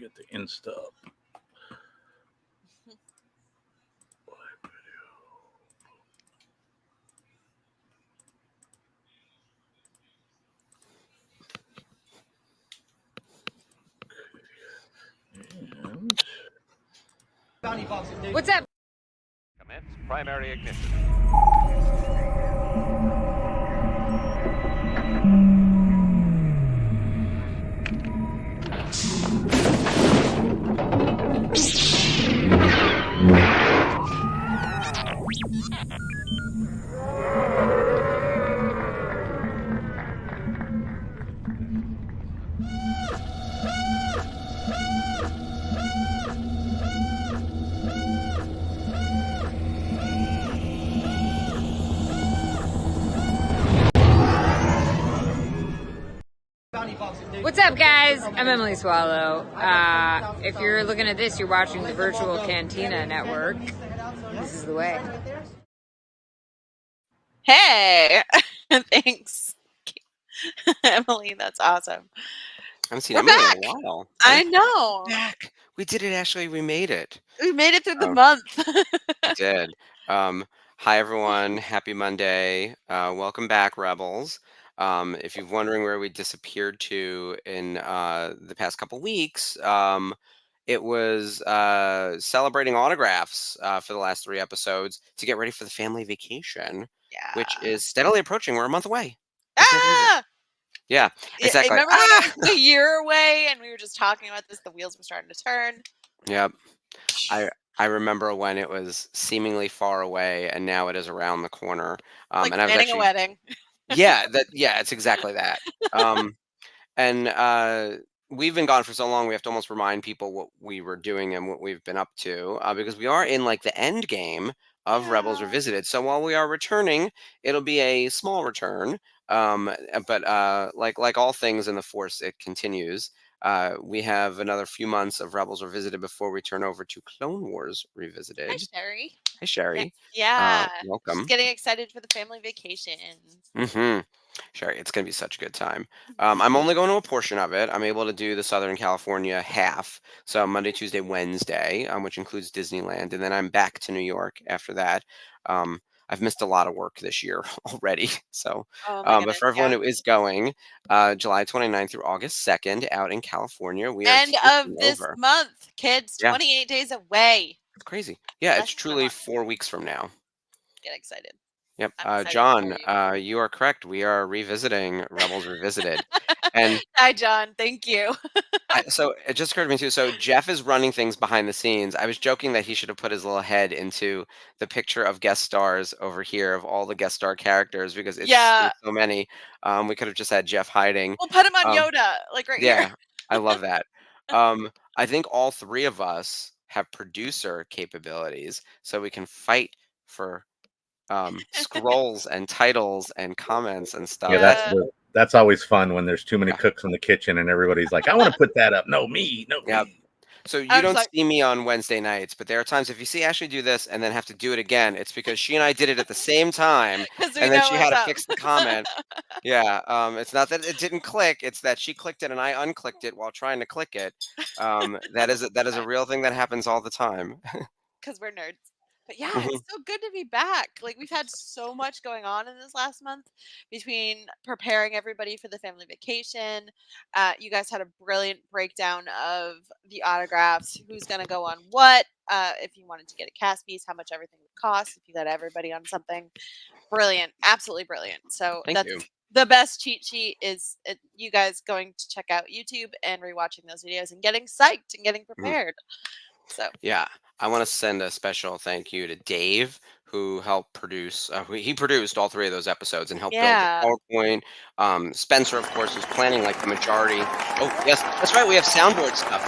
get the Insta up. Live video. And What's up? Commence primary ignition. What's up, guys? I'm Emily Swallow. If you're looking at this, you're watching the Virtual Cantina Network. This is the way. Hey, thanks, Emily. That's awesome. I haven't seen We're Emily back. in a while. I know. Back. We did it, Ashley. We made it. We made it through the Oh. month. We did. Hi, everyone. Happy Monday. Welcome back, Rebels. If you're wondering where we disappeared to in the past couple weeks, it was celebrating autographs for the last 3 episodes to get ready for the family vacation, Yeah. which is steadily approaching. We're a month away. I can't believe it. Ah! Yeah, Yeah, exactly. remember when it was a year away and we were just talking about this? The wheels were starting to turn. Yep. I remember when it was seemingly far away, and now it is around the corner. Like And I was planning a actually, wedding. yeah, it's exactly that. And we've been gone for so long, we have to almost remind people what we were doing and what we've been up to, because we are in like the end game of Rebels Yeah. Revisited. So while we are returning, it'll be a small return. But like all things in the Force, it continues. We have another few months of Rebels Revisited before we turn over to Clone Wars Hi, Revisited. Sherry. Hey, Sherry. Yeah. Welcome. Just getting excited for the family vacation. Mm-hmm. Sherry, it's going to be such a good time. I'm only going to a portion of it. I'm able to do the Southern California half. So Monday, Tuesday, Wednesday, which includes Disneyland. And then I'm back to New York after that. I've missed a lot of work this year already. So, Oh my but goodness. for everyone Yeah. who is going, July 29th through August 2nd out in California, we are End of taking this over. month, kids. Yeah. 28 days away. It's crazy. Yeah, Less it's than a truly month. 4 weeks from now. Get excited. Yep. I'm excited John, for you are correct. We are revisiting Rebels Revisited. And Hi, John. Thank you. so it just occurred to me too. So Jeff is running things behind the scenes. I was joking that he should have put his little head into the picture of guest stars over here of all the guest star characters because Yeah. there's so many. We could have just had Jeff hiding. We'll put him on Um, Yoda, like right Yeah, here. I love that. I think all 3 of us have producer capabilities, so we can fight for scrolls and titles and comments and stuff. Yeah, that's always fun when there's too many Yeah. cooks in the kitchen and everybody's like, I want to put that up. No, me. Yep. Me. So you I was don't like- see me on Wednesday nights, but there are times if you see Ashley do this and then have to do it again, it's because she and I did it at the same time, 'Cause we and then know she had what's to up. fix the comment. Yeah, it's not that it didn't click; it's that she clicked it and I unclicked it while trying to click it. That is a real thing that happens all the time. Because we're nerds. But yeah, Mhm. it's so good to be back. Like we've had so much going on in this last month between preparing everybody for the family vacation. You guys had a brilliant breakdown of the autographs, who's going to go on what, if you wanted to get a cast piece, how much everything would cost, if you got everybody on something. Brilliant, absolutely brilliant. So Thank that's you. the best cheat sheet is you guys going to check out YouTube and rewatching those videos and getting psyched and getting prepared. So Yeah, I want to send a special thank you to Dave, who helped produce. He produced all 3 of those episodes and helped Yeah. build the PowerPoint. Spencer, of course, was planning like the majority. Oh, yes, that's right. We have soundboard stuff.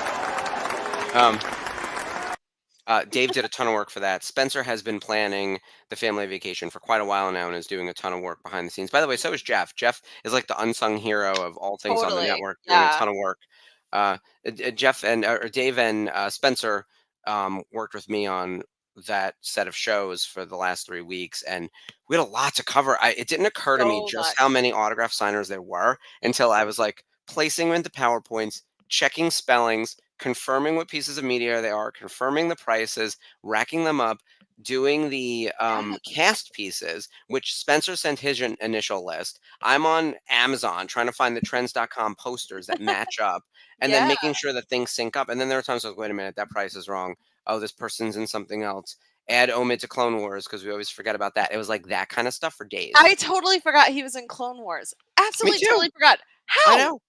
Dave did a ton of work for that. Spencer has been planning the family vacation for quite a while now and is doing a ton of work behind the scenes. By the way, so is Jeff. Jeff is like the unsung hero of all things on the Totally, network, doing yeah. a ton of work. Jeff and or Dave and Spencer worked with me on that set of shows for the last 3 weeks, and we had a lot to cover. It didn't occur to me So just much. how many autograph signers there were until I was like placing them into PowerPoints, checking spellings, confirming what pieces of media they are, confirming the prices, racking them up, doing the Yes. cast pieces, which Spencer sent his initial list. I'm on Amazon trying to find the trends.com posters that match up and then Yeah. making sure that things sync up. And then there are times like, wait a minute, that price is wrong. Oh, this person's in something else. Add Omid to Clone Wars because we always forget about that. It was like that kind of stuff for days. I totally forgot he was in Clone Wars. Absolutely, too. totally forgot. I How? know.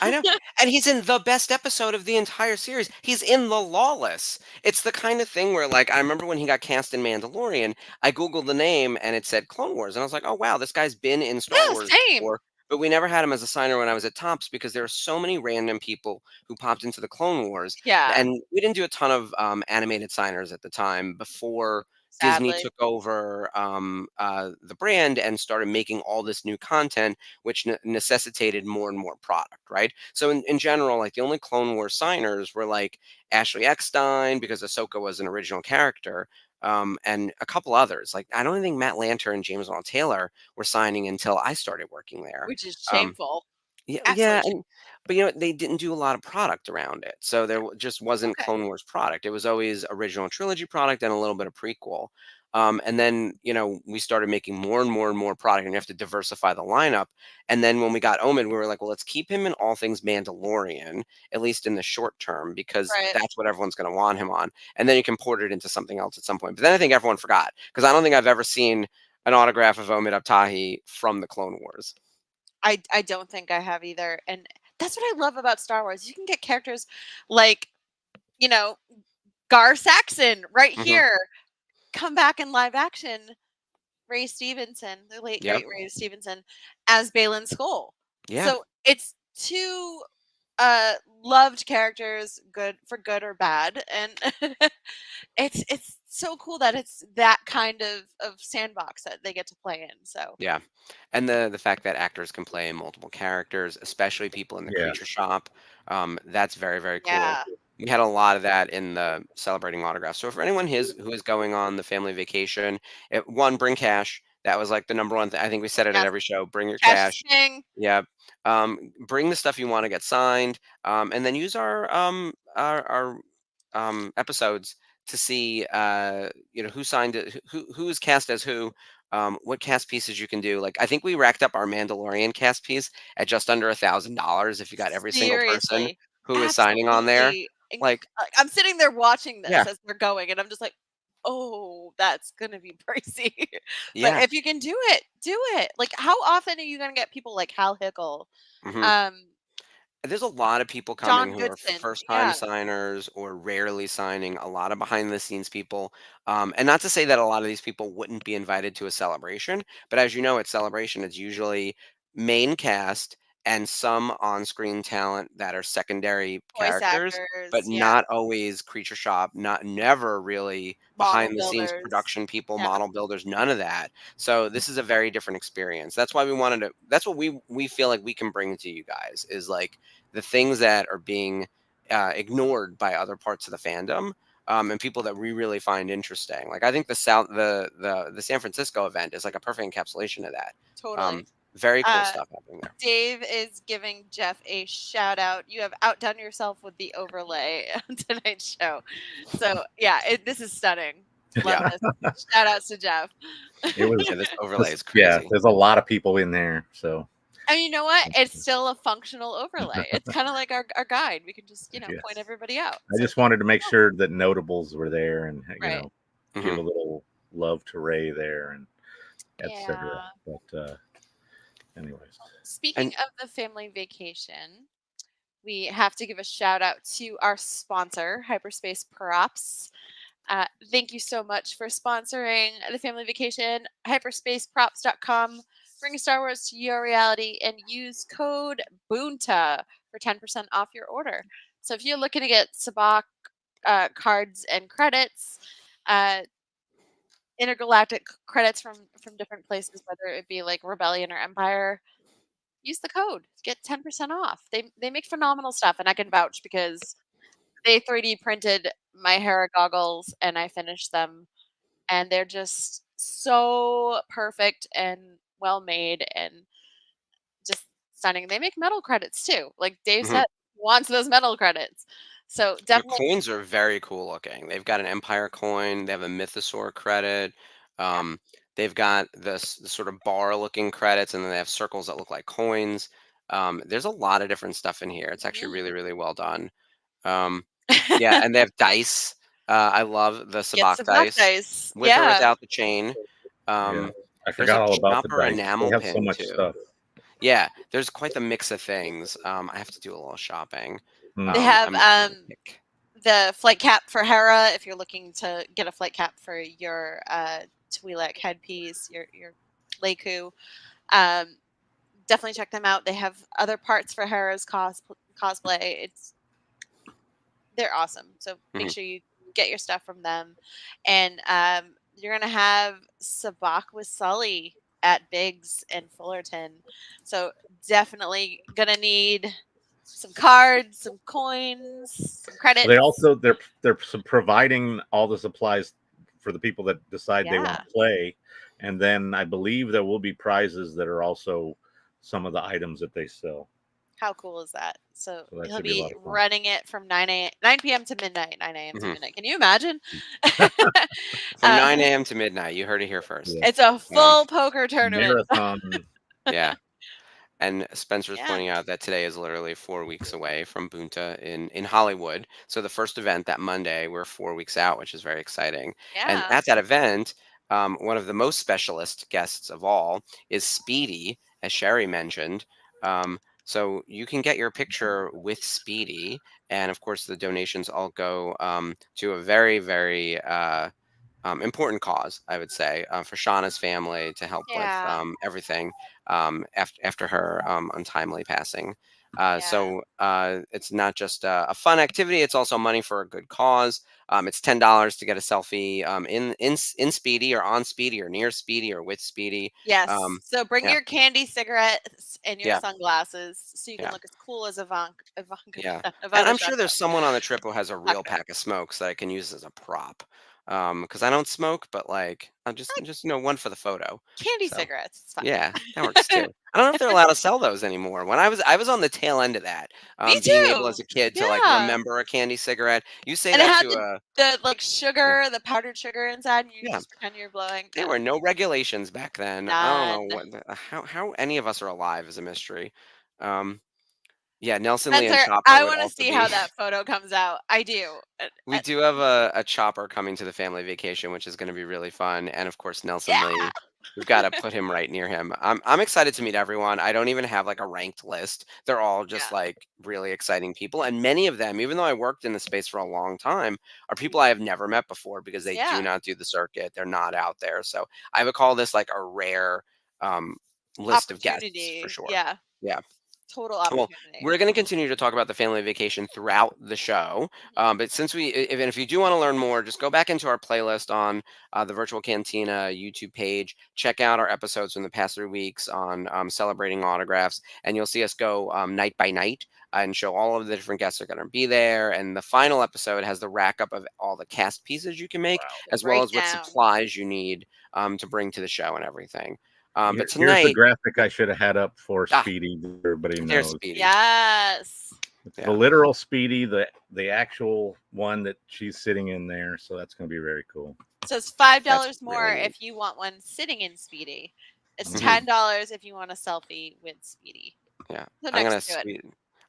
I know. And he's in the best episode of the entire series. He's in The Lawless. It's the kind of thing where, like, I remember when he got cast in Mandalorian, I Googled the name and it said Clone Wars. And I was like, oh, wow, this guy's been in Star Yeah, Wars same. before. But we never had him as a signer when I was at Tops because there are so many random people who popped into the Clone Wars. Yeah, And we didn't do a ton of animated signers at the time before Disney sadly. took over the brand and started making all this new content, which necessitated more and more product, right? So in general, like the only Clone Wars signers were like Ashley Eckstein because Ahsoka was an original character, and a couple others. Like I don't think Matt Lanter and James Arnold Taylor were signing until I started working there. Which is Um, shameful. yeah, Absolutely yeah, shameful. but they didn't do a lot of product around it, so there just wasn't Okay. Clone Wars product. It was always original trilogy product and a little bit of prequel. And then we started making more and more and more product, and you have to diversify the lineup. And then when we got Omen, we were like, well, let's keep him in all things Mandalorian, at least in the short term, because Right. that's what everyone's going to want him on. And then you can port it into something else at some point. But then I think everyone forgot because I don't think I've ever seen an autograph of Omid Abtahi from the Clone Wars. I don't think I have either. And that's what I love about Star Wars. You can get characters like, you know, Gar Saxon right Hmm. here come back in live action. Ray Stevenson, the late Yep. great Ray Stevenson, as Balin Skull. Yeah. So it's two loved characters, good or bad, and it's so cool that it's that kind of sandbox that they get to play in. So Yeah. And the fact that actors can play multiple characters, especially people in the Yeah. creature shop, that's very, very cool. yeah, We had a lot of that in the celebrating autographs. So for anyone who is going on the family vacation, one, bring cash. That was like the number one thing. I think we said it at yes, every show. Bring your cash is cash. king. Yeah. Bring the stuff you want to get signed, and then use our episodes to see who signed it, who is cast as who, what cast pieces you can do. Like I think we racked up our Mandalorian cast piece at just under $1,000 if you got every single person Seriously, who is signing on there. absolutely. Like Like, I'm sitting there watching yeah, this as they're going, and I'm just like, oh, that's gonna be pricey. But yeah. if you can do it, do it. Like, how often are you gonna get people like Hal Hickle, Hmm. um, There's a lot of people coming John who are Goodson? first time Yeah, signers or rarely signing, a lot of behind the scenes people. And not to say that a lot of these people wouldn't be invited to a celebration, but as you know, at celebration, it's usually main cast and some on screen talent that are secondary voice characters, but actors. Yeah, not always creature shop, never really model behind the scenes builders. production people, Yeah, model builders, none of that. So this is a very different experience. That's why that's what we feel like we can bring to you guys is like the things that are being ignored by other parts of the fandom, and people that we really find interesting. Like I think the San Francisco event is like a perfect encapsulation of that. totally. Very cool Uh, stuff happening there. Dave is giving Jeff a shout out. You have outdone yourself with the overlay on tonight's show. So yeah, this is stunning. Love Yeah, this. Shout outs to Jeff. It was yeah, this overlay is yeah, crazy. there's a lot of people in there. So And you know what? It's still a functional overlay. It's kind of like our guide. We can just, point yes. everybody out. I So just wanted to make oh, sure that notables were there and right. give Hmm. a little love to Ray there and etc. Yeah. But anyways. Speaking And of the family vacation, we have to give a shout out to our sponsor, Hyperspace Props. Thank you so much for sponsoring the family vacation. Hyperspaceprops.com. Bring Star Wars to your reality and use code BOONTA for 10% off your order. So if you're looking to get Sabak cards and credits, uh, intergalactic credits from different places, whether it be like Rebellion or Empire, use the code. Get 10% off. They make phenomenal stuff, and I can vouch because they 3D printed my Hera goggles and I finished them, and they're just so perfect and well made and just stunning. They make metal credits too. Like Dave mhm. said, he wants those metal credits. So The definitely, coins are very cool looking. They've got an Empire coin. They have a Mythosaur credit. yeah. Um, they've got the sort of bar looking credits, and then they have circles that look like coins. There's a lot of different stuff in here. It's actually really, Mhm. really well done. Um, yeah, and they have dice. I love the Get Sabak some black dice dice. with or Yeah. without the chain. Yeah, Um, I there's forgot a all about the chopper dice. They enamel have so pin much too. stuff. Yeah, there's quite the mix of things. I have to do a little shopping. They Hmm. have I'm gonna pick. the flight cap for Hera if you're looking to get a flight cap for your Twi'lek headpiece, your Leiku. Um, definitely check them out. They have other parts for Hera's cosplay. They're awesome. So make Mhm. sure you get your stuff from them. And you're gonna have Sabak with Sully at Biggs and Fullerton. So definitely gonna need some cards, some coins, some Well, they credits. also providing all the supplies for the people that decide they want Yeah. to play, and then I believe there will be prizes that are also some of the items that they sell. How cool is that? So So that he'll should be a be lot of fun. running it from 9 p.m. to midnight, 9 a.m. to Mhm. midnight. Can you imagine? From uh, 9 a.m. to midnight. You heard it here first. Yeah, it's a Um, full poker tournament. marathon. yeah. And Spencer's Yeah. pointing out that today is literally 4 weeks away from Bunta in Hollywood. So the first event that Monday, we're 4 weeks out, which is very exciting. And Yeah. at that event, one of the most specialist guests of all is Speedy, as Sherry mentioned. So you can get your picture with Speedy, and of course the donations all go to a very, very important cause, I would say, for Shauna's family to help with Yeah. everything after her untimely passing. Yeah. It's not just a fun activity; it's also money for a good cause. It's $10 to get a selfie in Speedy or on Speedy or near Speedy or with Speedy. Yes. Um, So bring yeah, your candy cigarettes and your yeah, sunglasses so you can yeah. look as cool as Ivanka Yeah, and Ivana I'm sure Shaka. there's someone on the trip who has a real Shaka. pack of smokes that I can use as a prop. Because I don't smoke, but like I'm just one for the photo. Candy So cigarettes. It's yeah, that works fine. too. I don't know if they're allowed to sell those anymore. When I was on the tail end of that, Me being able too. as a kid to like Yeah. remember a candy cigarette. You say And it that had to the like yeah, sugar, the powdered sugar inside, and you yeah. just pretend you're blowing. There were no regulations back then. I don't know None. how any of us are alive is a mystery. Um, yeah, Nelson Lee and Spencer, Chopper I would want to also see be. how that photo comes out. I do. We do have a chopper coming to the family vacation, which is going to be really fun. And of course, Nelson Yeah. Lee. We've got to put him right near him. I'm excited to meet everyone. I don't even have like a ranked list. They're all just Yeah. like really exciting people. And many of them, even though I worked in the space for a long time, are people I have never met before because they do Yeah. not do the circuit. They're not out there. So I would call this like a rare um, list of guests for Opportunity. sure. Yeah. Yeah. Total Well, opportunity. we're going to continue to talk about the family vacation throughout the show. But since if you do want to learn more, just go back into our playlist on the Virtual Cantina YouTube page. Check out our episodes from the past 3 weeks on celebrating autographs, and you'll see us go night by night and show all of the different guests that are going to be there. And the final episode has the rack up of all the cast pieces you can make, Wow. as well as what Breakdown. supplies you need to bring to the show and everything. But Here's the tonight, graphic I should have had up for ah, Speedy. That everybody there's knows. Speedy. Yes. It's the Yeah. literal Speedy, the actual one that she's sitting in there. So that's going to be very cool. So it's $5 That's more really neat. if you want one sitting in Speedy. It's Mhm. $10 if you want a selfie with Speedy. Yeah, So I'm gonna next to it. squeeze.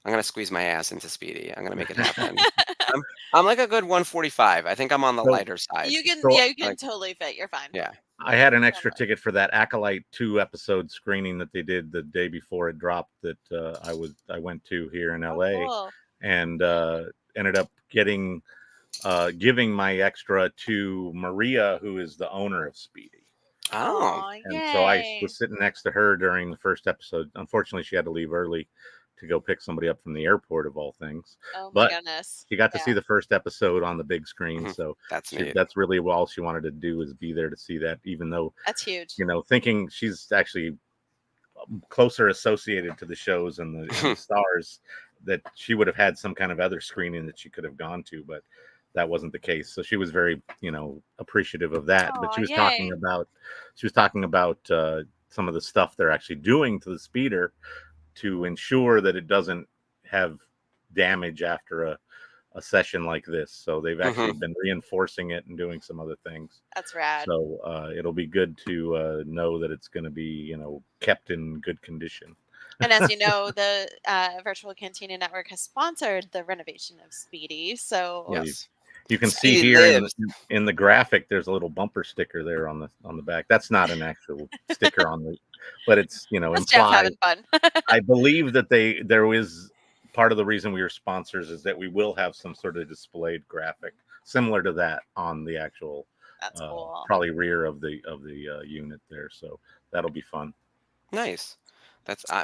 I'm gonna squeeze my ass into Speedy. I'm gonna make it happen. I'm, I'm like a good 145. I think I'm on the So, lighter side. You can, so yeah, you can Like, totally fit. You're fine. yeah. I had an extra ticket for that Acolyte 2 episode screening that they did the day before it dropped that I went to here in Oh, LA cool. and ended up giving my extra to Maria, who is the owner of Speedy. Oh, Aw, And so I yay. was sitting next to her during the first episode. Unfortunately, she had to leave early to go pick somebody up from the airport, of all things. Oh my But goodness. she got to Yeah. see the first episode on the big screen. Mhm. So that's neat. that's really all she wanted to do is be there to see that, even though, That's huge. thinking she's actually closer associated to the shows and the stars, that she would have had some kind of other screening that she could have gone to, but that wasn't the case. So she was very, appreciative of that. But Aw, she was yay. talking about some of the stuff they're actually doing to the speeder to ensure that it doesn't have damage after a session like this. So they've actually Mhm. been reinforcing it and doing some other things. That's rad. So it'll be good to know that it's going to be, kept in good condition. And as you know, the Virtual Cantina Network has sponsored the renovation of Speedy. So Yes. You can see Speedy here lives. in the graphic, there's a little bumper sticker there on the back. That's not an actual sticker but it's that's Jeff implied. having fun. I believe that there is part of the reason we are sponsors is that we will have some sort of displayed graphic similar to that on the actual That's cool. probably rear of the unit there. So that'll be fun. Nice.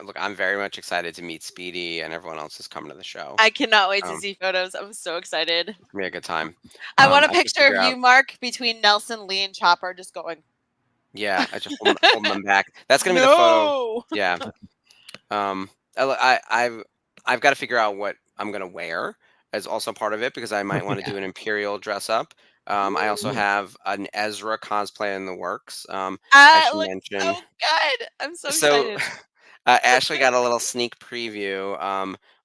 Look, I'm very much excited to meet Speedy and everyone else who's coming to the show. I cannot wait to Um, see photos. I'm so excited. It's gonna be a good time. I want a I should picture of figure you, out. Mark, between Nelson, Lee, and Chopper just going, Yeah, I just holding them back. That's gonna be the photo. no. Yeah. I've got to figure out what I'm gonna wear as also part of it because I might want to do an Imperial dress up. I also Ooh. have an Ezra cosplay in the works. I should Looks mention. so good. I'm so So excited. Ashley got a little sneak preview.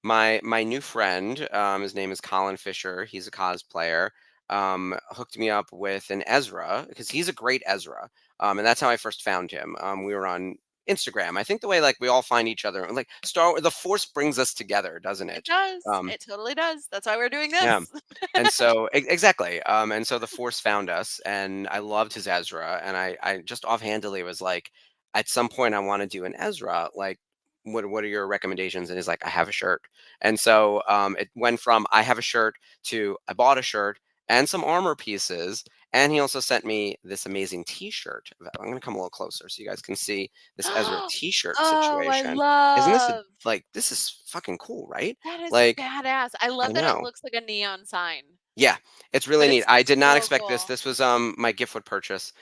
My new friend, his name is Colin Fisher. He's a cosplayer. Hooked me up with an Ezra because he's a great Ezra. And that's how I first found him. We were on Instagram. I think the way like we all find each other, like the Force brings us together, doesn't It it? does. Um, It totally does. That's why we're doing yeah. this. And so exactly. And so the Force found us, and I loved his Ezra, and I just offhandedly was like, at some point I want to do an Ezra. Like, what are your recommendations? And he's like, I have a shirt. And so it went from I have a shirt to I bought a shirt and some armor pieces. And he also sent me this amazing T-shirt. I'm going to come a little closer so you guys can see this Ezra T-shirt Oh, I situation. Isn't this love. this is fucking cool, right? That is Like, badass. I I love that it know. looks like a neon sign, Yeah, it's really but neat. it's I did not so expect this. cool. This was my gift purchase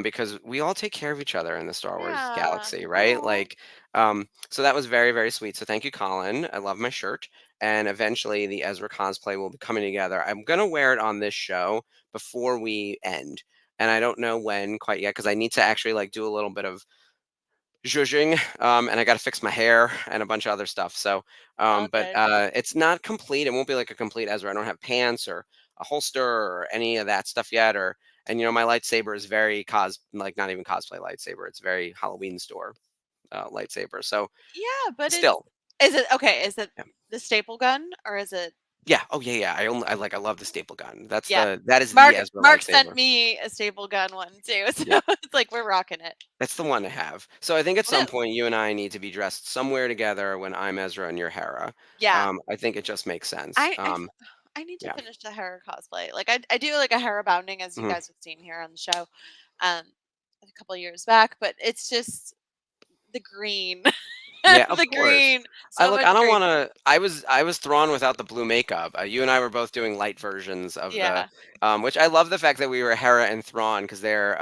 because we all take care of each other in the Star Wars Yeah. galaxy, right? Aw. Like, so that was very, very sweet. So thank you, Colin. I love my shirt. And eventually the Ezra cosplay will be coming together. I'm gonna wear it on this show before we end. And I don't know when quite yet because I need to actually like do a little bit of zhuzhing, and I got to fix my hair and a bunch of other stuff. So, All but good. it's not complete. It won't be like a complete Ezra. I don't have pants or a holster or any of that stuff yet. And my lightsaber is very like not even cosplay lightsaber. It's very Halloween store lightsaber. So Yeah, but it's still, is it okay? Is it yeah, the staple gun or is it? yeah. Oh yeah, yeah. I love the staple gun. Yeah. That is the Mark Ezra Mark sent lightsaber. me a staple gun one too, Yeah. so it's like we're rocking it. That's the one to have. So I think at some Woo. point you and I need to be dressed somewhere together when I'm Ezra and you're Hera. Yeah. I think it just makes sense. I need to Yeah. finish the Hera cosplay. Like I do like a Hera bounding as you Mhm. guys have seen here on the show, um, a couple years back, but it's just the green, Yeah, of the course. green, so I much don't green. wanna I was thrown without the blue makeup. You and I were both doing light versions of the, Yeah. which I love the fact that we were Hera and Thrawn because 'cause they're,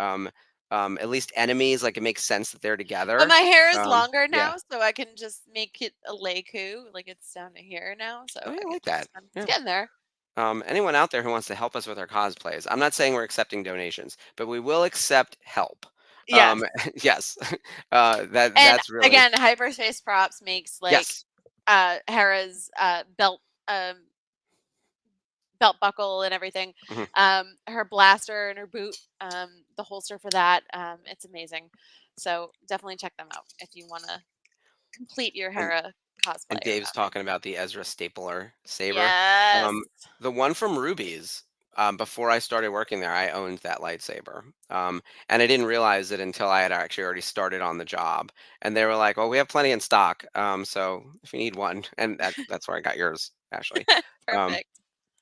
at least enemies, like, it makes sense that they're But together. my hair is longer Yeah. now, so I can just make it a Leiku, like it's down to here now, so Oh, yeah, I I can like that. it's Yeah. getting there. Anyone out there who wants to help us with our cosplays, I'm not saying we're accepting donations, but we will accept help. Yes. Yes. And That's really again, Hyperspace Props makes like yes. Hera's belt buckle and everything. Mhm. Her blaster and her boot, the holster for that. It's amazing. So definitely check them out if you want to complete your And Hera cosplay And or Dave's founding. talking about the Ezra stapler saber. Yes. Um, the one from Ruby's, before I started working there, I owned that lightsaber. And I didn't realize it until I had actually already started on the job. And they were like, "Oh, we have plenty in stock. So if you need one," and that's where I got yours, Ashley. Um, Perfect.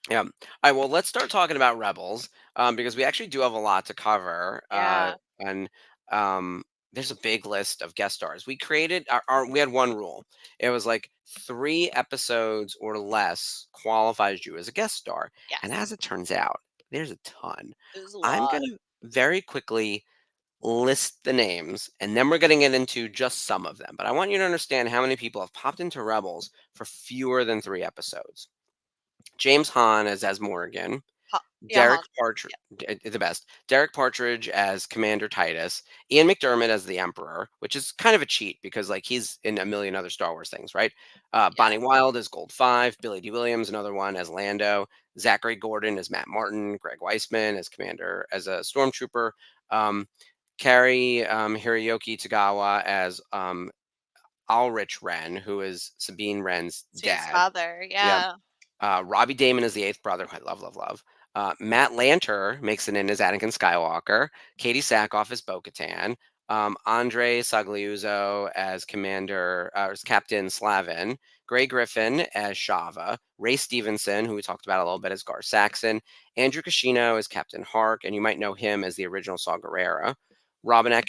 yeah. All right. Well, let's start talking about Rebels because we actually do have a lot to cover. Yeah. And um, there's a big list of guest stars. We created we had one rule. It was like 3 episodes or less qualifies you as a guest star. And Yes. as it turns out, there's a ton. There's a I'm lot. going to very quickly list the names and then we're going to get into just some of them. But I want you to understand how many people have popped into Rebels for fewer than 3 episodes. James Hahn as Morgan, Yeah, Derek Hawk. Partridge, the best. Derek Partridge as Commander Titus. Ian McDermott as the Emperor, which is kind of a cheat because like he's in a million other Star Wars things, right? Yeah. Bonnie Wild as Gold 5. Billy D. Williams, another one, as Lando. Zachary Gordon as Matt Martin. Greg Weisman as Commander, as a Stormtrooper. Um, Carrie Hiroyuki Tagawa as Ulrich Wren, who is Sabine Wren's Steve's dad. father. Yep. Yeah. Robbie Damon is the eighth brother, who I love, love, love. Matt Lanter makes it in as Anakin Skywalker. Katie Sackhoff as Bo-Katan. Andre Sagliuzzo as as Captain Slavin. Gray Griffin as Shava. Ray Stevenson, who we talked about a little bit, as Gar Saxon. Andrew Kashino as Captain Hark, and you might know him as the original Saw Gerrera. Robin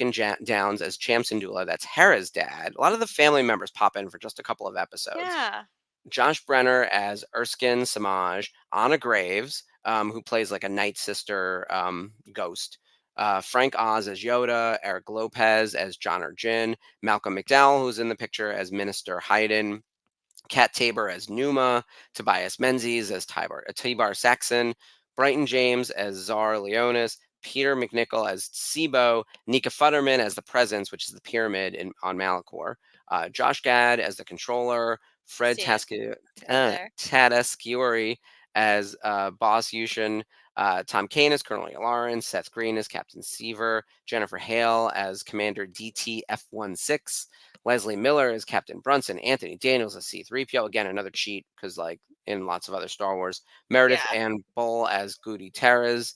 Downs as Cham Syndulla, that's Hera's dad. A lot of the family members pop in for just a couple of episodes. Yeah. Josh Brenner as Erskine Samaj, Anna Graves, who plays like a Night Sister ghost, Frank Oz as Yoda, Eric Lopez as John or Jin, Malcolm McDowell, who's in the picture as Minister Hayden, Kat Tabor as Numa, Tobias Menzies as Tibar Saxon, Brighton James as Czar Leonis, Peter McNichol as Sibo, Nika Futterman as the Presence, which is the pyramid on Malachor, Josh Gad as the Controller, Fred See it right there. Tadasciore as Boss Yushin, Tom Kane as Colonel Lawrence, Seth Green as Captain Seaver, Jennifer Hale as Commander DTF-16, Leslie Miller as Captain Brunson, Anthony Daniels as C-3PO, again, another cheat, because like in lots of other Star Wars, Meredith Yeah. Ann Bull as Goody Terez,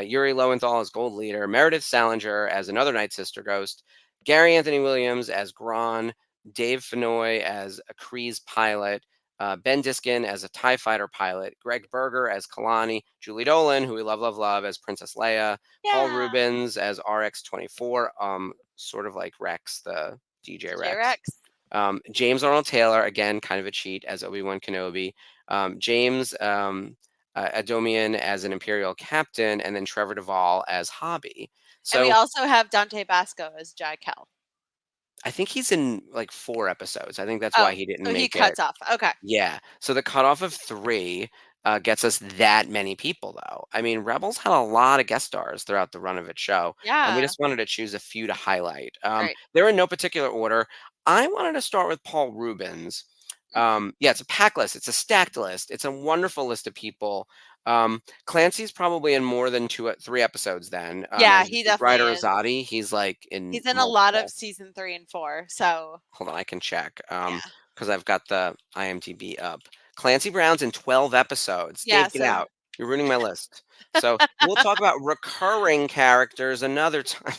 Yuri Lowenthal as Gold Leader, Meredith Salinger as another Night Sister ghost, Gary Anthony Williams as Gron, Dave Fenoy as a Kreese pilot, Ben Diskin as a TIE fighter pilot, Greg Berger as Kalani, Julie Dolan, who we love, love, love, as Princess Leia, Paul Yeah. Rubens as RX-24, sort of like Rex, the DJ Rex. J-Rex. James Arnold Taylor, again, kind of a cheat, as Obi-Wan Kenobi. James Adomian as an Imperial captain, and then Trevor Duvall as Hobby. And we So also have Dante Basco as Jai Kel. I think he's in like 4 episodes. I think that's why Oh, he didn't so he make it. cuts off. Okay. Yeah. So the cutoff of 3 gets us that many people, though. I mean, Rebels had a lot of guest stars throughout the run of its show, and we Yeah. just wanted to choose a few to highlight. Right. They're in no particular order. I wanted to start with Paul Rubens. Yeah, it's a pack list. It's a stacked list. It's a wonderful list of people. Clancy's probably in more than 3 episodes then. Yeah, As he Ryder definitely is. Azadi, he's like in He's in a lot multiple. of season 3 and 4. So Hold on, I can check. yeah. Because I've got the IMDb up. Clancy Brown's in 12 episodes. Yeah. Dave, get So out. You're ruining my list. So we'll talk about recurring characters another time.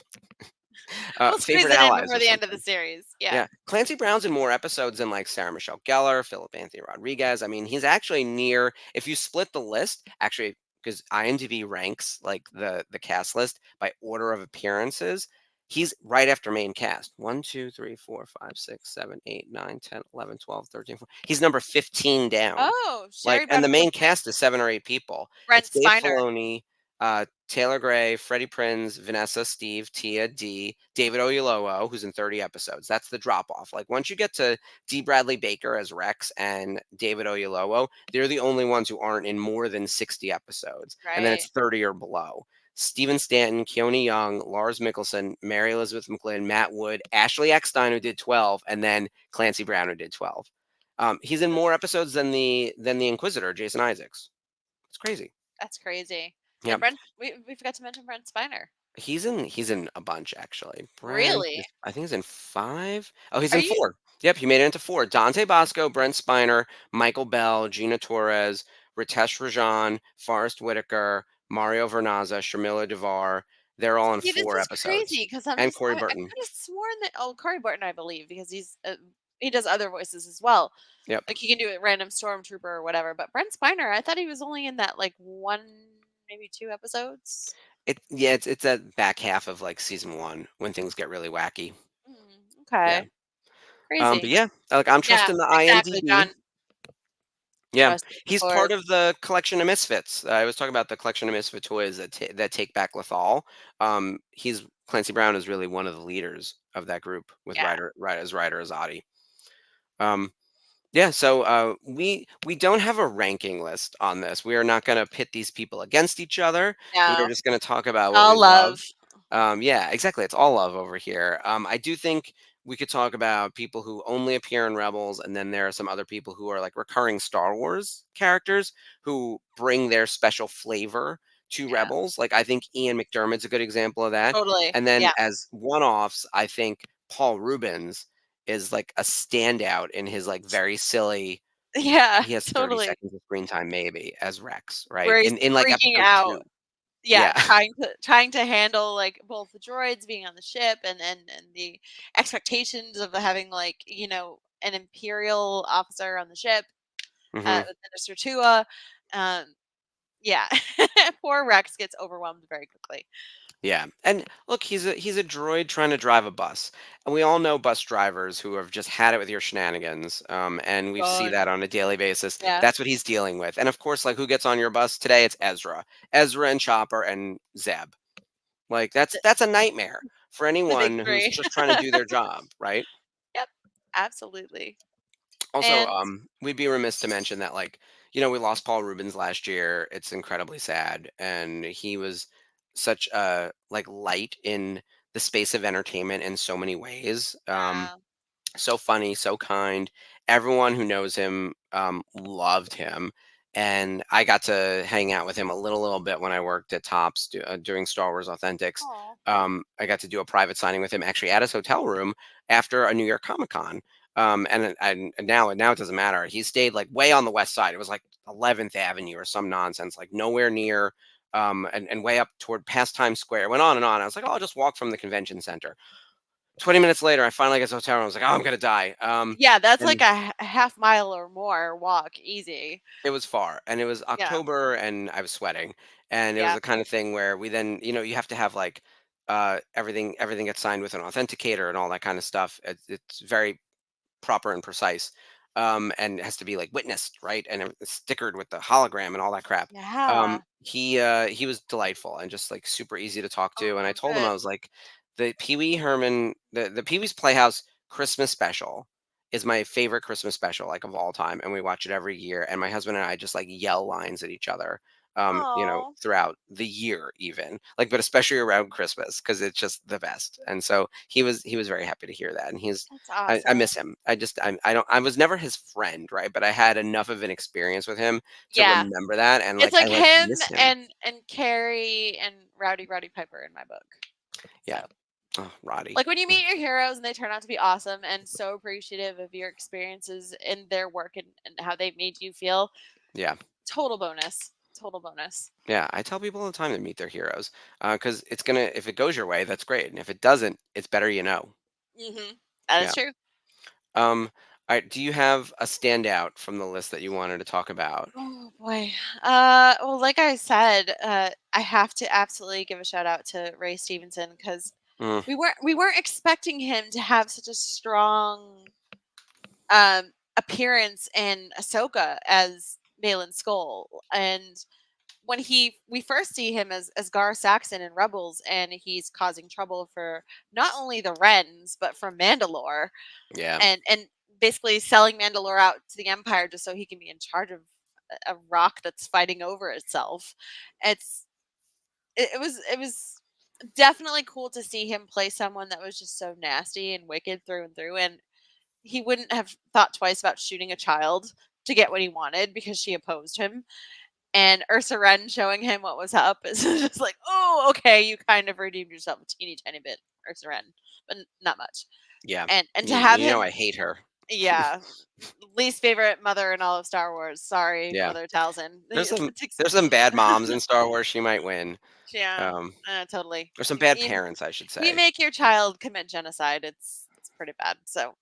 we'll squeeze Favorite it in allies before or the end of the something. series. Yeah. Yeah, Clancy Brown's in more episodes than like Sarah Michelle Gellar, Philip Anthony Rodriguez. I mean, he's actually near. If you split the list, actually, because IMDb ranks like the cast list by order of appearances, he's right after main cast. 1, 2, 3, 4, 5, 6, 7, 8, 9, 10, 11, 12, 13, 14. He's number 15 down. Oh, Like, Sherry and the main Butterfield. cast is 7 or 8 people. Brent It's Dave Spiner. Filoni, Taylor Gray, Freddie Prinz, Vanessa, Steve, Tia, D, David Oyelowo, who's in 30 episodes. That's the drop off. Like once you get to D. Bradley Baker as Rex and David Oyelowo, they're the only ones who aren't in more than 60 episodes. And then Right. it's 30 or below. Stephen Stanton, Keone Young, Lars Mickelson, Mary Elizabeth McGlynn, Matt Wood, Ashley Eckstein, who did 12, and then Clancy Brown, who did 12. He's in more episodes than the Inquisitor, Jason Isaacs. It's crazy. That's crazy. Yeah. Yeah, Brent. We forgot to mention Brent Spiner. He's in a bunch actually. Really? I think he's in 5. Oh, he's Are in you? 4. Yep, he made it into 4. Dante Bosco, Brent Spiner, Michael Bell, Gina Torres, Ritesh Rajan, Forrest Whitaker, Mario Vernazza, Shamila Devar. They're all in See, this 4 is episodes. crazy because I'm And just. Corey I Burton. could have sworn that. Oh, Corey Burton, I believe, because he does other voices as well. Yep. Like he can do a random stormtrooper or whatever. But Brent Spiner, I thought he was only in that like 1, maybe 2 episodes. It's that back half of like season 1 when things get really wacky. Okay. Yeah. Crazy. But yeah, like I'm trusting the exactly, IMDb. John. Yeah, Trust he's Lord. part of the collection of Misfits. I was talking about the collection of Misfit toys that take back Lethal. Clancy Brown is really one of the leaders of that group with Yeah. Ryder Azadi. Yeah, so we don't have a ranking list on this. We are not going to pit these people against each other. We are No, just going to talk about what we all love. love. Yeah, exactly. It's all love over here. I do think we could talk about people who only appear in Rebels, and then there are some other people who are like recurring Star Wars characters who bring their special flavor to Yeah, Rebels. Like I think Ian McDermott's a good example of that. totally. And then Yeah, as one-offs, I think Paul Rubens is like a standout in his like very silly. yeah, He has 30 totally. seconds of screen time maybe as Rex, right? Where he's In like freaking episode out. 2. Yeah, Yeah. trying to handle like both the droids being on the ship and the expectations of having like an imperial officer on the ship hmm with Minister Tua. Um, yeah, poor Rex gets overwhelmed very quickly. Yeah. And look, he's a droid trying to drive a bus. And we all know bus drivers who have just had it with your shenanigans. And we see Done. that on a daily basis. Yeah, That's what he's dealing with. And of course, like who gets on your bus today? It's Ezra. Ezra and Chopper and Zeb. Like the, that's a nightmare for the big anyone who's three. just trying to do their job, right? Yep, absolutely. Also, And we'd be remiss to mention that, like, we lost Paul Rubens last year. It's incredibly sad, and he was such a like light in the space of entertainment in so many ways. uh, So funny, so kind. Everyone who knows him loved him, and I got to hang out with him a little bit when I worked at Tops doing Star Wars Authentics. oh, I got to do a private signing with him actually at his hotel room after a New York Comic Con. And now it doesn't matter. He stayed like way on the west side. It was like 11th Avenue or some nonsense, like nowhere near. And way up toward past Times Square. It went on and on. I was like, oh, I'll just walk from the convention center. 20 minutes later, I finally get to the hotel room. I was like, "Oh, I'm gonna die." yeah, that's like And a half mile or more walk, easy. it was far, and it was Yeah, October, and I was sweating, and it was yeah, the kind of thing where we then, you have to have like everything gets signed with an authenticator and all that kind of stuff. It's very proper and precise, and it has to be like witnessed, right? And it's stickered with the hologram and all that crap. yeah. He was delightful and just like super easy to talk to. And I Oh, told him I good. was like, the Pee Wee Herman, the Pee Wee's Playhouse Christmas special is my favorite Christmas special like of all time, and we watch it every year. And my husband and I just like yell lines at each other. Oh, Throughout the year, even like, but especially around Christmas because it's just the best. And so he was very happy to hear that, and that's I awesome. miss him. I don't I was never his friend, right? But I had enough of an experience with him to Yeah, remember that, and it's like I like like him miss him. and Carrie and Rowdy Piper in my book. So, Yeah. Oh, Roddy. like when you meet your heroes and they turn out to be awesome and so appreciative of your experiences in their work and how they made you feel, Yeah. total bonus. Total bonus. Yeah. I tell people all the time to meet their heroes. Because it's gonna if it goes your way, that's great. And if it doesn't, it's better you know. That is Yeah. true. Um, all right, do you have a standout from the list that you wanted to talk about? Oh boy. Well, like I said, I have to absolutely give a shout out to Ray Stevenson because Mm, we weren't expecting him to have such a strong appearance in Ahsoka as Balin Skull. And when we first see him as Gar Saxon in Rebels, and he's causing trouble for not only the Wrens but for Mandalore, yeah. and basically selling Mandalore out to the Empire just so he can be in charge of a rock that's fighting over itself. It's it was definitely cool to see him play someone that was just so nasty and wicked through and through, and he wouldn't have thought twice about shooting a child to get what he wanted because she opposed him. And Ursa Wren showing him what was up is just like, oh, okay, you kind of redeemed yourself a teeny tiny bit, Ursa Wren, but not much. Yeah. And to have You know him, I hate her. yeah, least favorite mother in all of Star Wars. Sorry, Yeah. Mother Talzin. There's some It takes- there's some bad moms in Star Wars, she might win. yeah, Um, totally. or some bad You, parents, I should you say. make your child commit genocide. It's pretty bad. So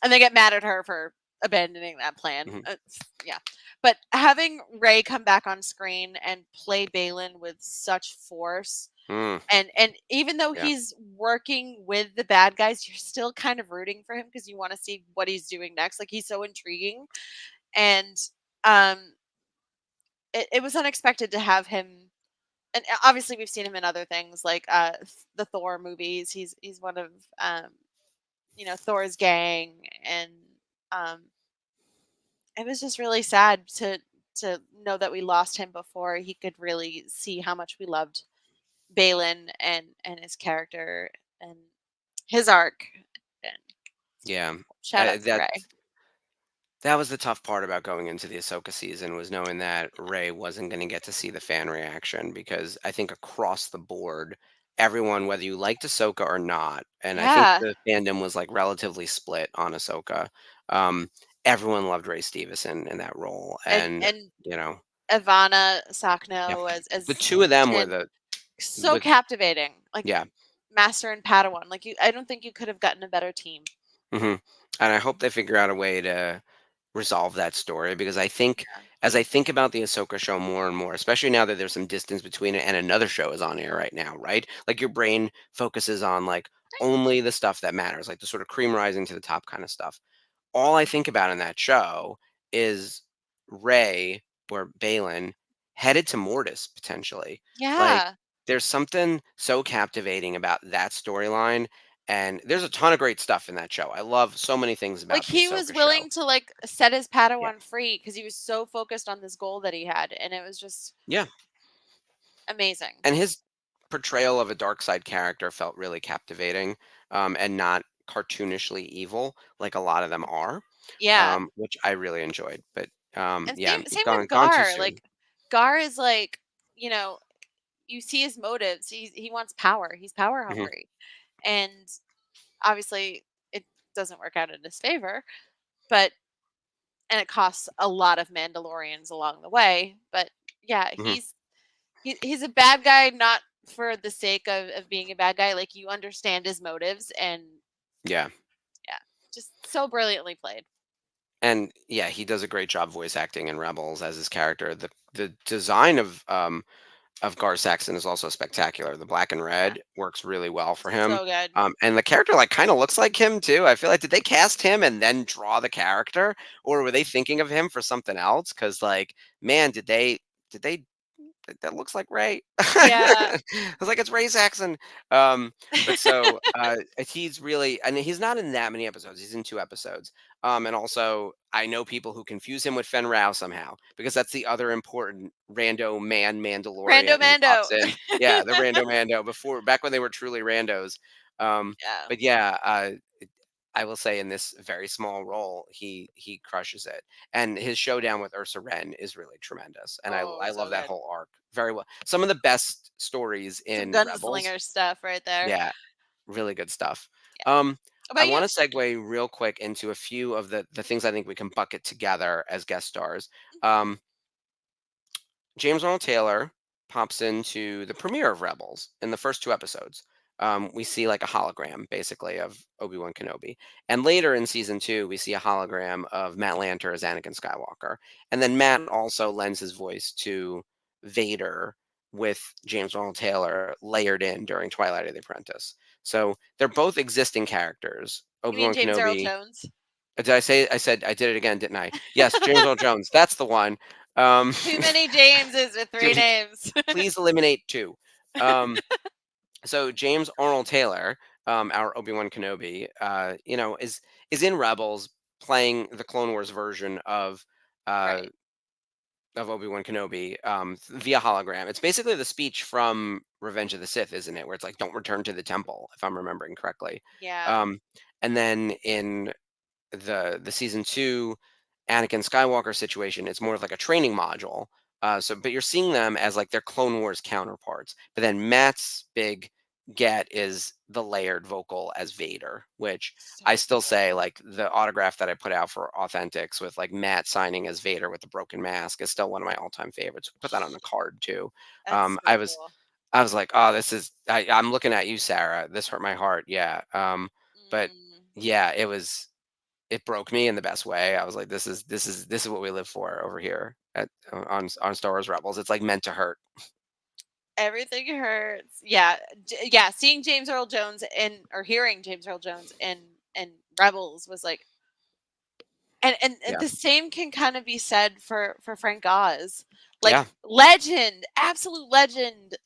and they get mad at her for abandoning that plan. Mhm. Yeah, but having Ray come back on screen and play Balin with such force, Mm, and even though yeah. he's working with the bad guys, you're still kind of rooting for him because you want to see what he's doing next. Like he's so intriguing, and um, it was unexpected to have him. And obviously, we've seen him in other things like the Thor movies. He's one of Thor's gang, and um, it was just really sad to know that we lost him before he could really see how much we loved Balin and his character and his arc. And Yeah. shout out to That Ray. that was the tough part about going into the Ahsoka season, was knowing that Ray wasn't going to get to see the fan reaction, because I think across the board, everyone, whether you liked Ahsoka or not, and I think Yeah, the fandom was like relatively split on Ahsoka. Um, Everyone loved Ray Stevenson in that role, and and you know, Ivana yeah, Sakno the as two of them were Jin, the so with captivating. Like yeah. Master and Padawan. Like I don't think you could have gotten a better team. Hmm. And I hope they figure out a way to resolve that story, because I think, Yeah. as I think about the Ahsoka show more and more, especially now that there's some distance between it and another show is on air right now, right? Like your brain focuses on like only the stuff that matters, like the sort of cream rising to the top kind of stuff. All I think about in that show is Ray or Balin headed to Mortis potentially. Like Yeah. there's something so captivating about that storyline. And there's a ton of great stuff in that show. I love so many things Like about the he was Ahsoka show. willing to like set his Yeah. Padawan free because he was so focused on this goal that he had, and it was just Yeah. amazing. And his portrayal of a dark side character felt really captivating, and not cartoonishly evil like a lot of them are, Yeah. which I really enjoyed. But And yeah, same with gone too Gar. soon. Like Gar is like, you know, you see his motives. He wants power. He's power Hmm. hungry. And obviously it doesn't work out in his favor, but and it costs a lot of Mandalorians along the way. But yeah, Hmm. he's a bad guy not for the sake of being a bad guy. Like you understand his motives and Yeah. yeah, just so brilliantly played. And yeah, he does a great job voice acting in Rebels as his character. The design of Gar Saxon is also spectacular. The black and Yeah. red works really well for him. So good. And the character like kind of looks like him too. I feel like, did they cast him and then draw the character, or were they thinking of him for something else? Because like, man, did they that looks like Ray. Yeah. I was like, it's Ray Saxon. Um, but so he's really, and he's not in that many episodes. He's in 2 episodes. And also, I know people who confuse him with Fen Rao somehow, because that's the other important rando man Rando Mandalorian who Mando. pops in. Yeah, the rando Mando back when they were truly randos. Um, Yeah. but yeah, I will say in this very small role, he crushes it, and his showdown with Ursa Wren is really tremendous, and Oh, I love so that good. whole arc very well. Some of the best stories Some in Rebels, gunslinger stuff right there. yeah, really good stuff. Yeah. Um, How I about you? want to segue real quick into a few of the things I think we can bucket together as guest stars. Mhm. Um, James Arnold Taylor pops into the premiere of Rebels in the first 2 episodes. We see like a hologram basically of Obi-Wan Kenobi. And later in season 2, we see a hologram of Matt Lanter as Anakin Skywalker. And then Matt also lends his voice to Vader with James Arnold Taylor layered in during Twilight of the Apprentice. So they're both existing characters. You mean Obi-Wan James Earl Kenobi. Jones? Did I say I said I did it again, didn't I? Yes, James Earl Jones. That's the one. Too many Jameses with three names. Please eliminate 2. Um, so James Arnold Taylor, our Obi-Wan Kenobi, is in Rebels playing the Clone Wars version uh, Right. of Obi-Wan Kenobi, via hologram. It's basically the speech from Revenge of the Sith, isn't it? Where it's like, "Don't return to the temple," if I'm remembering correctly. Yeah. Um, and then in the season 2 Anakin Skywalker situation, it's more of like a training module. But you're seeing them as like their Clone Wars counterparts. But then Matt's big get is the layered vocal as Vader, which So I still cool. say, like, the autograph that I put out for Authentics with like Matt signing as Vader with the broken mask is still one of my all-time favorites. Put that on the card too. That's so I was cool. I was like, oh, I'm looking at you, Sarah. This hurt my heart. Yeah. But Mm. yeah, it broke me in the best way. I was like, this is what we live for over here on Star Wars Rebels. It's like meant to hurt. Everything hurts. Yeah. Yeah. Seeing James Earl Jones in or hearing James Earl Jones in Rebels was like and Yeah. the same can kind of be said for Frank Oz. Like Yeah. legend, absolute legend.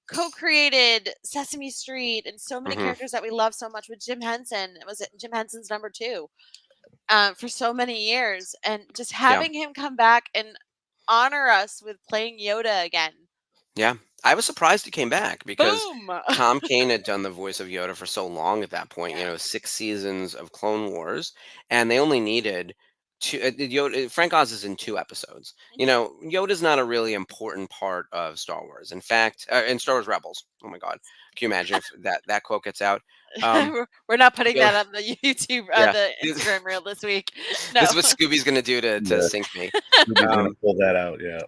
Co-created Sesame Street and so many Hmm. characters that we love so much with Jim Henson. Was it Jim Henson's number 2? for so many years, and just Yeah. having him come back and honor us with playing Yoda again. Yeah. I was surprised he came back because Boom. Tom Kane had done the voice of Yoda for so long at that point, Yeah. 6 seasons of Clone Wars, and they only needed two. Yoda, Frank Oz is in 2 episodes. Mhm. Yoda's not a really important part of Star Wars. In fact, in Star Wars Rebels. Oh my God, can you imagine if that quote gets out? Um, We're not putting Yoda, that on the YouTube, yeah, the this Instagram reel this week. No. is what Scooby's gonna do to Yeah, sink me. Scooby's gonna Um, pull that out. Yeah.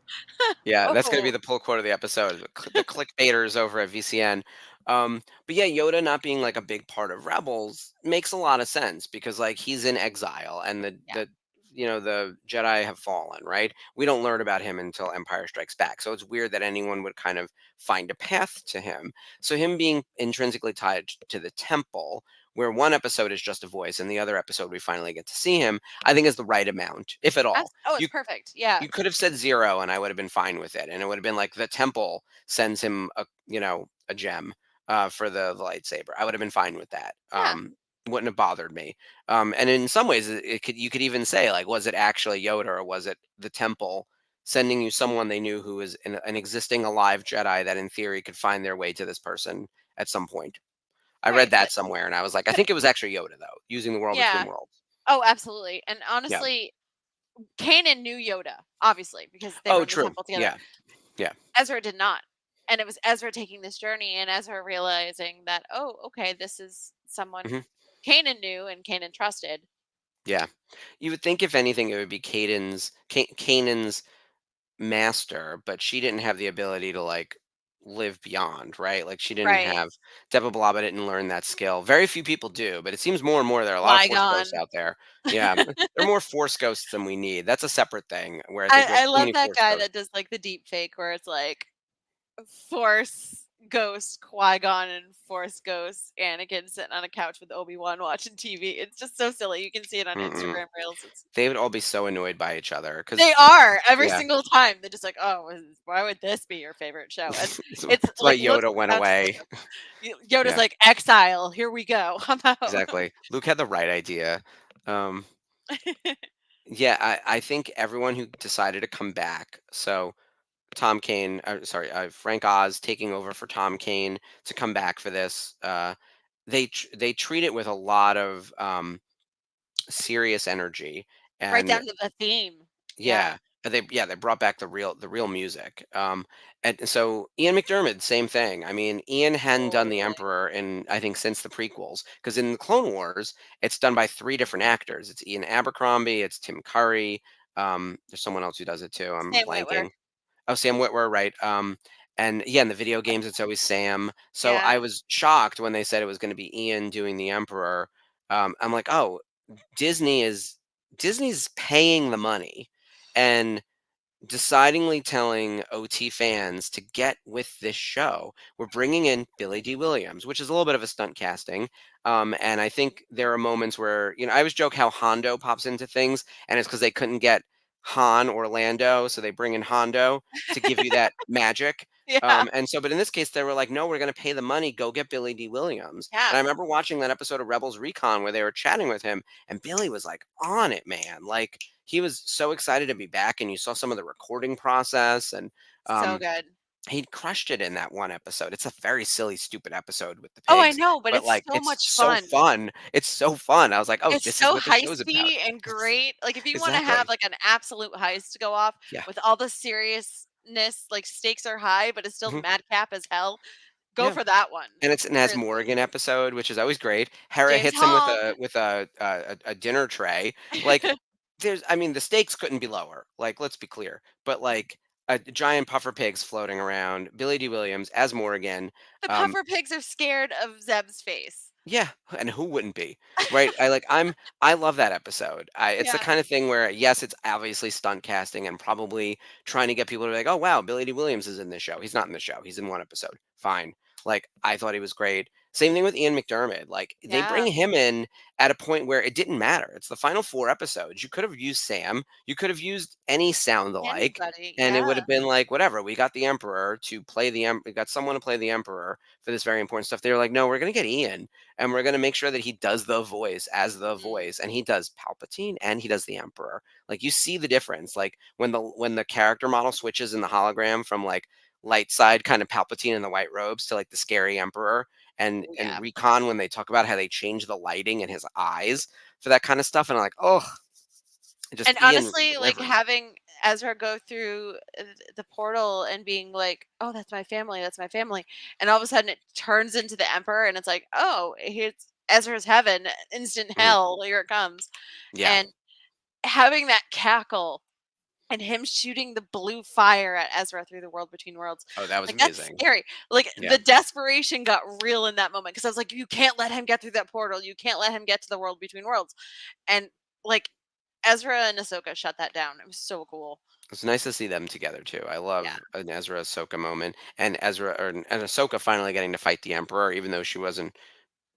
Yeah, that's gonna be Oh, the pull quote of the episode. The clickbaiters over at VCN. But yeah, Yoda not being like a big part of Rebels makes a lot of sense because like he's in exile and yeah. the Jedi have fallen, right? We don't learn about him until Empire Strikes Back. So it's weird that anyone would kind of find a path to him. So him being intrinsically tied to the temple, where one episode is just a voice and the other episode we finally get to see him, I think is the right amount, if at all. Oh, it's You perfect. Yeah. you could have said 0 and I would have been fine with it, and it would have been like the temple sends him a gem, for the lightsaber. I would have been fine with that. Yeah. Wouldn't have bothered me. And in some ways, you could even say, like, was it actually Yoda or was it the temple sending you someone they knew who is an existing alive Jedi that in theory could find their way to this person at some point? I read Right. that somewhere, and I was like, I But think it was actually Yoda though, using the world between yeah. worlds. Oh, absolutely. And Yeah. honestly, Kanan knew Yoda, obviously, because they were Oh, in the true. temple together. Yeah. Yeah. Ezra did not. And it was Ezra taking this journey and Ezra realizing that, oh, okay, this is someone Hmm. Kanan knew and Kanan trusted. Yeah. You would think if anything, it would be Kanan's master, but she didn't have the ability to like live beyond, right? Like she didn't Right. have Depa Blaba didn't learn that skill. Very few people do, but it seems more and more there are a lot of force ghosts Qui-Gon. out there. Yeah, there are more force ghosts than we need. That's a separate thing where I think we have I too love many that force guy ghosts. that does like the deep fake where it's like Force Ghost Qui-Gon and Force Ghost Anakin sitting on a couch with Obi-Wan watching TV. It's just so silly. You can see it on Mm-mm. Instagram Reels. It's They would all be so annoyed by each other because They are every yeah, single time. They're just like, "Oh, why would this be your favorite show?" And it's that's why like Luke Yoda went on the couch is away. like, Yoda's Yeah, like, "Exile, here we go. I'm out." exactly. Luke had the right idea. Um, yeah, I think everyone who decided to come back. So Tom Kane, sorry, Frank Oz taking over for Tom Kane to come back for this. They treat it with a lot of serious energy, Right and down to the theme. Yeah. yeah, they brought back the real music. And so Ian McDermott, same thing. I mean, Ian hadn't done the Totally. Emperor in I think since the prequels, because in the Clone Wars, it's done by 3 different actors. It's Ian Abercrombie, it's Tim Curry. There's someone else who does it too. I'm Sam Witwer. blanking. Oh, Sam Witwer, right. And yeah, in the video games, it's always Sam. So Yeah. I was shocked when they said it was going to be Ian doing the Emperor. I'm like, oh, Disney is Disney's paying the money and decidingly telling OT fans to get with this show. We're bringing in Billy D. Williams, which is a little bit of a stunt casting. And I think there are moments where, I always joke how Hondo pops into things, and it's because they couldn't get Han Orlando, so they bring in Hondo to give you that magic. Yeah. But in this case, they were like, no, we're going to pay the money. Go get Billy D. Williams. Yeah. And I remember watching that episode of Rebels Recon where they were chatting with him, and Billy was like on it, man. Like, he was so excited to be back, and you saw some of the recording process, and So um, good. he crushed it in that one episode. It's a very silly, stupid episode with the Oh, I pigs, know, but but it's like so it's much so fun. fun. It's so fun. I was like, oh, It's this is so what the show's about. heisty and great. Like, if you wanna have, Exactly. like, an absolute heist to go off Yeah. with all the seriousness, like, stakes are high, but it's still Mhm. madcap as hell, go Yeah. for that one. And it's an As Seriously. Morgan episode, which is always great. Hera James hits him with Hong. a dinner tray. Like, I mean, the stakes couldn't be lower. Like, let's be clear. But like a giant puffer pigs floating around, Billy D. Williams as Morgan. The Um, puffer pigs are scared of Zeb's face. yeah, and who wouldn't be, right? I love that episode. It's the Yeah. kind of thing where yes, it's obviously stunt casting and probably trying to get people to be like, oh wow, Billy D. Williams is in this show. He's not in the show. He's in one episode. Fine. Like, I thought he was great. Same thing with Ian McDermott. Like, they Yeah. bring him in at a point where it didn't matter. It's the final 4 episodes. You could have used Sam. You could have used any sound alike, Anybody. and it would Yeah. have been like, whatever. We got the Emperor to play we got someone to play the Emperor for this very important stuff. They were like, no, we're gonna get Ian, and we're gonna make sure that he does the voice as the Mhm. voice, and he does Palpatine and he does the Emperor. Like, you see the difference. Like, when the character model switches in the hologram from like light side kind of Palpatine in the white robes to like the scary Emperor, Oh, and yeah. Recon when they talk about how they change the lighting in his eyes for that kind of stuff, and I'm like, oh, just And Ian honestly, like delivers. having Ezra go through the portal and being like, "Oh, that's my family. That's my family," and all of a sudden it turns into the Emperor, and it's like, "Oh, here's Ezra's heaven, instant Mhm. hell. Here it comes." Yeah. And having that cackle and him shooting the blue fire at Ezra through the world between worlds, Oh, that was like that's amazing. scary. Like Yeah. the desperation got real in that moment because I was like, "You can't let him get through that portal. You can't let him get to the world between worlds." And like Ezra and Ahsoka shut that down. It was so cool. It's nice to see them together too. I Yeah. love an Ezra Ahsoka moment, and and Ahsoka finally getting to fight the Emperor, even though she wasn't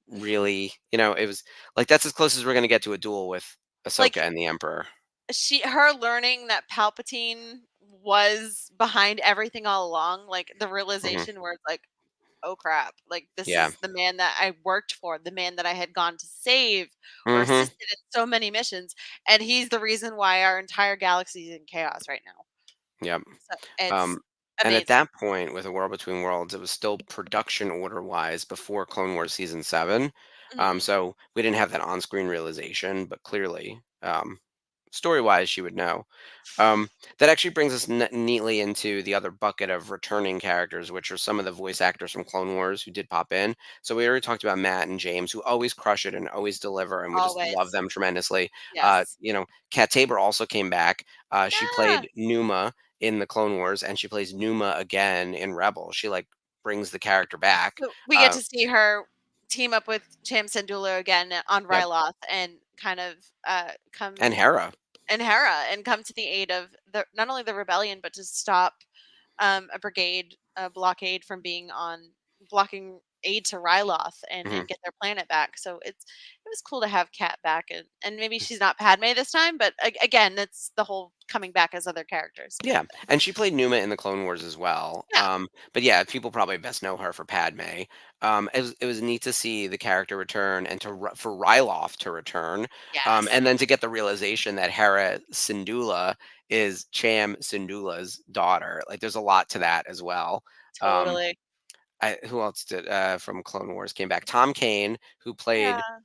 really, it was like that's as close as we're gonna get to a duel with Ahsoka Like and the Emperor. her learning that Palpatine was behind everything all along, like the Hmm. realization where it's like, oh crap, like this Yeah. is the man that I worked for, the man that I had gone to save or Hmm. assisted in so many missions, and he's the reason why our entire galaxy is in chaos right now. Yep. So it's Um, and at amazing. that point, with A World Between Worlds, it was still production order wise before Clone Wars season 7. Mhm. So we didn't have that on screen realization, but clearly, story wise, she would know. Um, that actually brings us neatly into the other bucket of returning characters, which are some of the voice actors from Clone Wars who did pop in. So we already talked about Matt and James, who always crush it and always deliver, and we just love Always. them tremendously. Yes. Kat Tabor also came back. She Yeah. played Numa in the Clone Wars, and she plays Numa again in Rebels. She like brings the character back. So we get Uh, to see her team up with Cham Syndulla again on yep, Ryloth and kind of come and Hera. and Hera and come to the aid of the not only the rebellion but to stop a brigade blockade from being on blocking aid to Ryloth Mhm. and get their planet back. So it was cool to have Kat back and maybe she's not Padme this time, but again, it's the whole coming back as other characters. Yeah, and she played Numa in the Clone Wars as well. Yeah. But yeah, people probably best know her for Padme. It was neat to see the character return and for Ryloth to return, Yes. and then to get the realization that Hera Syndulla is Cham Syndulla's daughter. Like, there's a lot to that as well. Um, Totally. who else did from Clone Wars came back? Tom Kane, who played Yeah.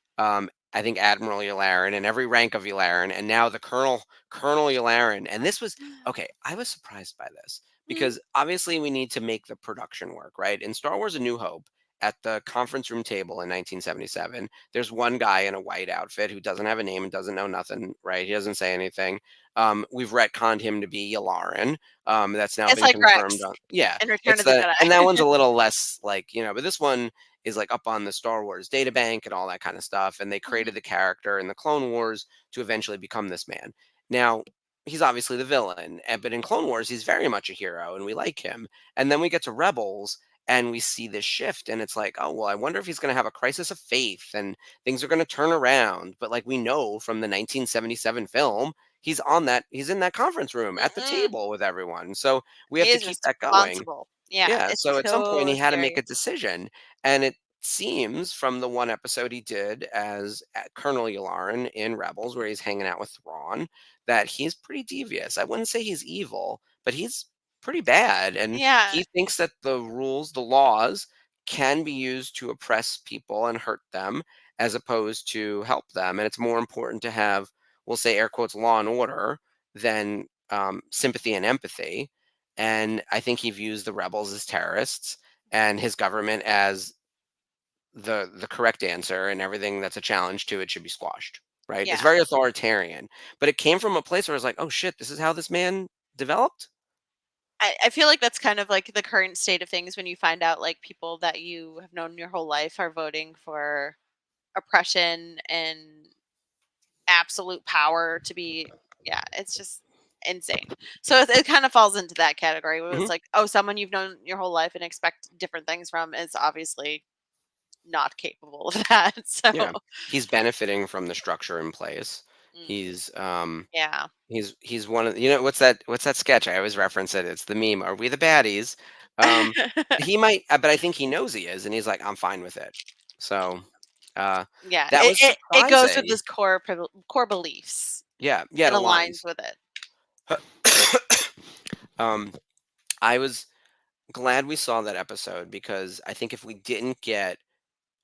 I think Admiral Yularen and every rank of Yularen, and now the Colonel Yularen. And this was okay. I was surprised by this Mhm. because obviously we need to make the production work, right? In Star Wars: A New Hope, at the conference room table in 1977, there's one guy in a white outfit who doesn't have a name and doesn't know nothing, right? He doesn't say anything. We've retconned him to be Yularen. That's now It's been like confirmed. Rex Yeah, in Return it's of the the and that Jedi. one's a little less like, but this one is like up on the Star Wars data bank and all that kind of stuff. And they Mhm. created the character in the Clone Wars to eventually become this man. Now, he's obviously the villain, but in Clone Wars, he's very much a hero and we like him. And then we get to Rebels and we see this shift and it's like, oh, well, I wonder if he's going to have a crisis of faith and things are going to turn around. But like we know from the 1977 film, he's in that conference room at the Mhm. table with everyone. So we have He to is keep that going. responsible. Yeah, Yeah, it's so at some point so he had to make scary. a decision, and it seems from the one episode he did as Colonel Yularen in Rebels, where he's hanging out with Thrawn, that he's pretty devious. I wouldn't say he's evil, but he's pretty bad, and Yeah, he thinks that the rules, the laws, can be used to oppress people and hurt them, as opposed to help them, and it's more important to have, we'll say, air quotes, law and order than sympathy and empathy. And I think he views the rebels as terrorists and his government as the correct answer, and everything that's a challenge to it should be squashed. Right? It's yeah. very authoritarian, but it came from a place where I was like, oh shit, this is how this man developed. I feel like that's kind of like the current state of things when you find out like people that you have known your whole life are voting for oppression and absolute power to be yeah, it's just insane. So it kind of falls into that category where Mhm. it's like, oh, someone you've known your whole life and expect different things from is obviously not capable of that. So Yeah, he's benefiting from the structure in place. mm, He's yeah. he's one of, what's that sketch? I always reference it. It's the meme. Are we the baddies? Um, he might, but I think he knows he is, and he's like, I'm fine with it. So uh, Yeah, that was it goes with surprising. his core beliefs. Yeah, It it aligns aligns. with it. um, I was glad we saw that episode because I think if we didn't get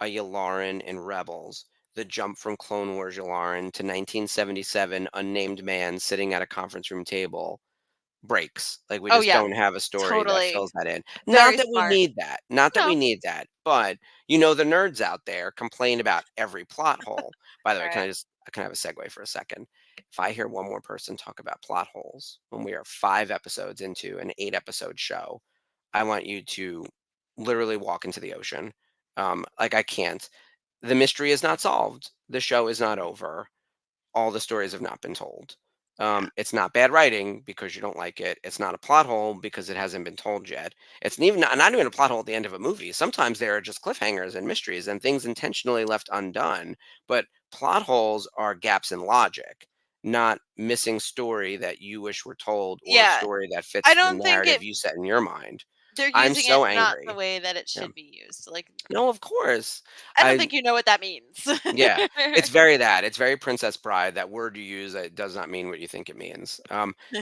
a Yularen in Rebels, the jump from Clone Wars Yularen to 1977 unnamed man sitting at a conference room table breaks. Like, we Oh just yeah, don't have a story that totally. fills that in. Not Very that we smart. need that. Not that No. we need that. But the nerds out there complain about every plot hole. By the way, Right. can I have a segue for a second? If I hear one more person talk about plot holes when we are 5 episodes into an 8 episode show, I want you to literally walk into the ocean. Like, I can't. The mystery is not solved. The show is not over. All the stories have not been told. Yeah. It's not bad writing because you don't like it. It's not a plot hole because it hasn't been told yet. It's not even a plot hole at the end of a movie. Sometimes there are just cliffhangers and mysteries and things intentionally left undone. But plot holes are gaps in logic, not missing story that you wish were told or a Yeah. story that I fits the don't think narrative you set in your mind. they're I'm using it so not the angry. way that it Yeah. should be used. Like, No, of course. I don't I think you know what that means. Yeah, it's very that. It's very Princess Bride. That word you use, it does not mean what you think it means.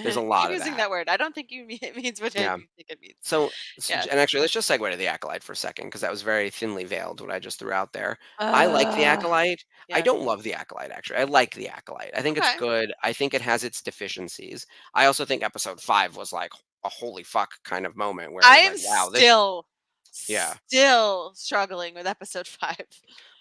There's a Keep lot of using that. that word. I don't think it means what Yeah. you think it means. So, Yeah. and actually, let's just segue to the Acolyte for a second because that was very thinly veiled what I just threw out there. I like the Uh, Acolyte. I yeah. don't love the Acolyte, actually. I like the Acolyte. I think it's Okay. good. I think it has its deficiencies. I also think episode 5 was like a holy fuck kind of moment where it I was am like, wow, this, yeah. still struggling with episode 5.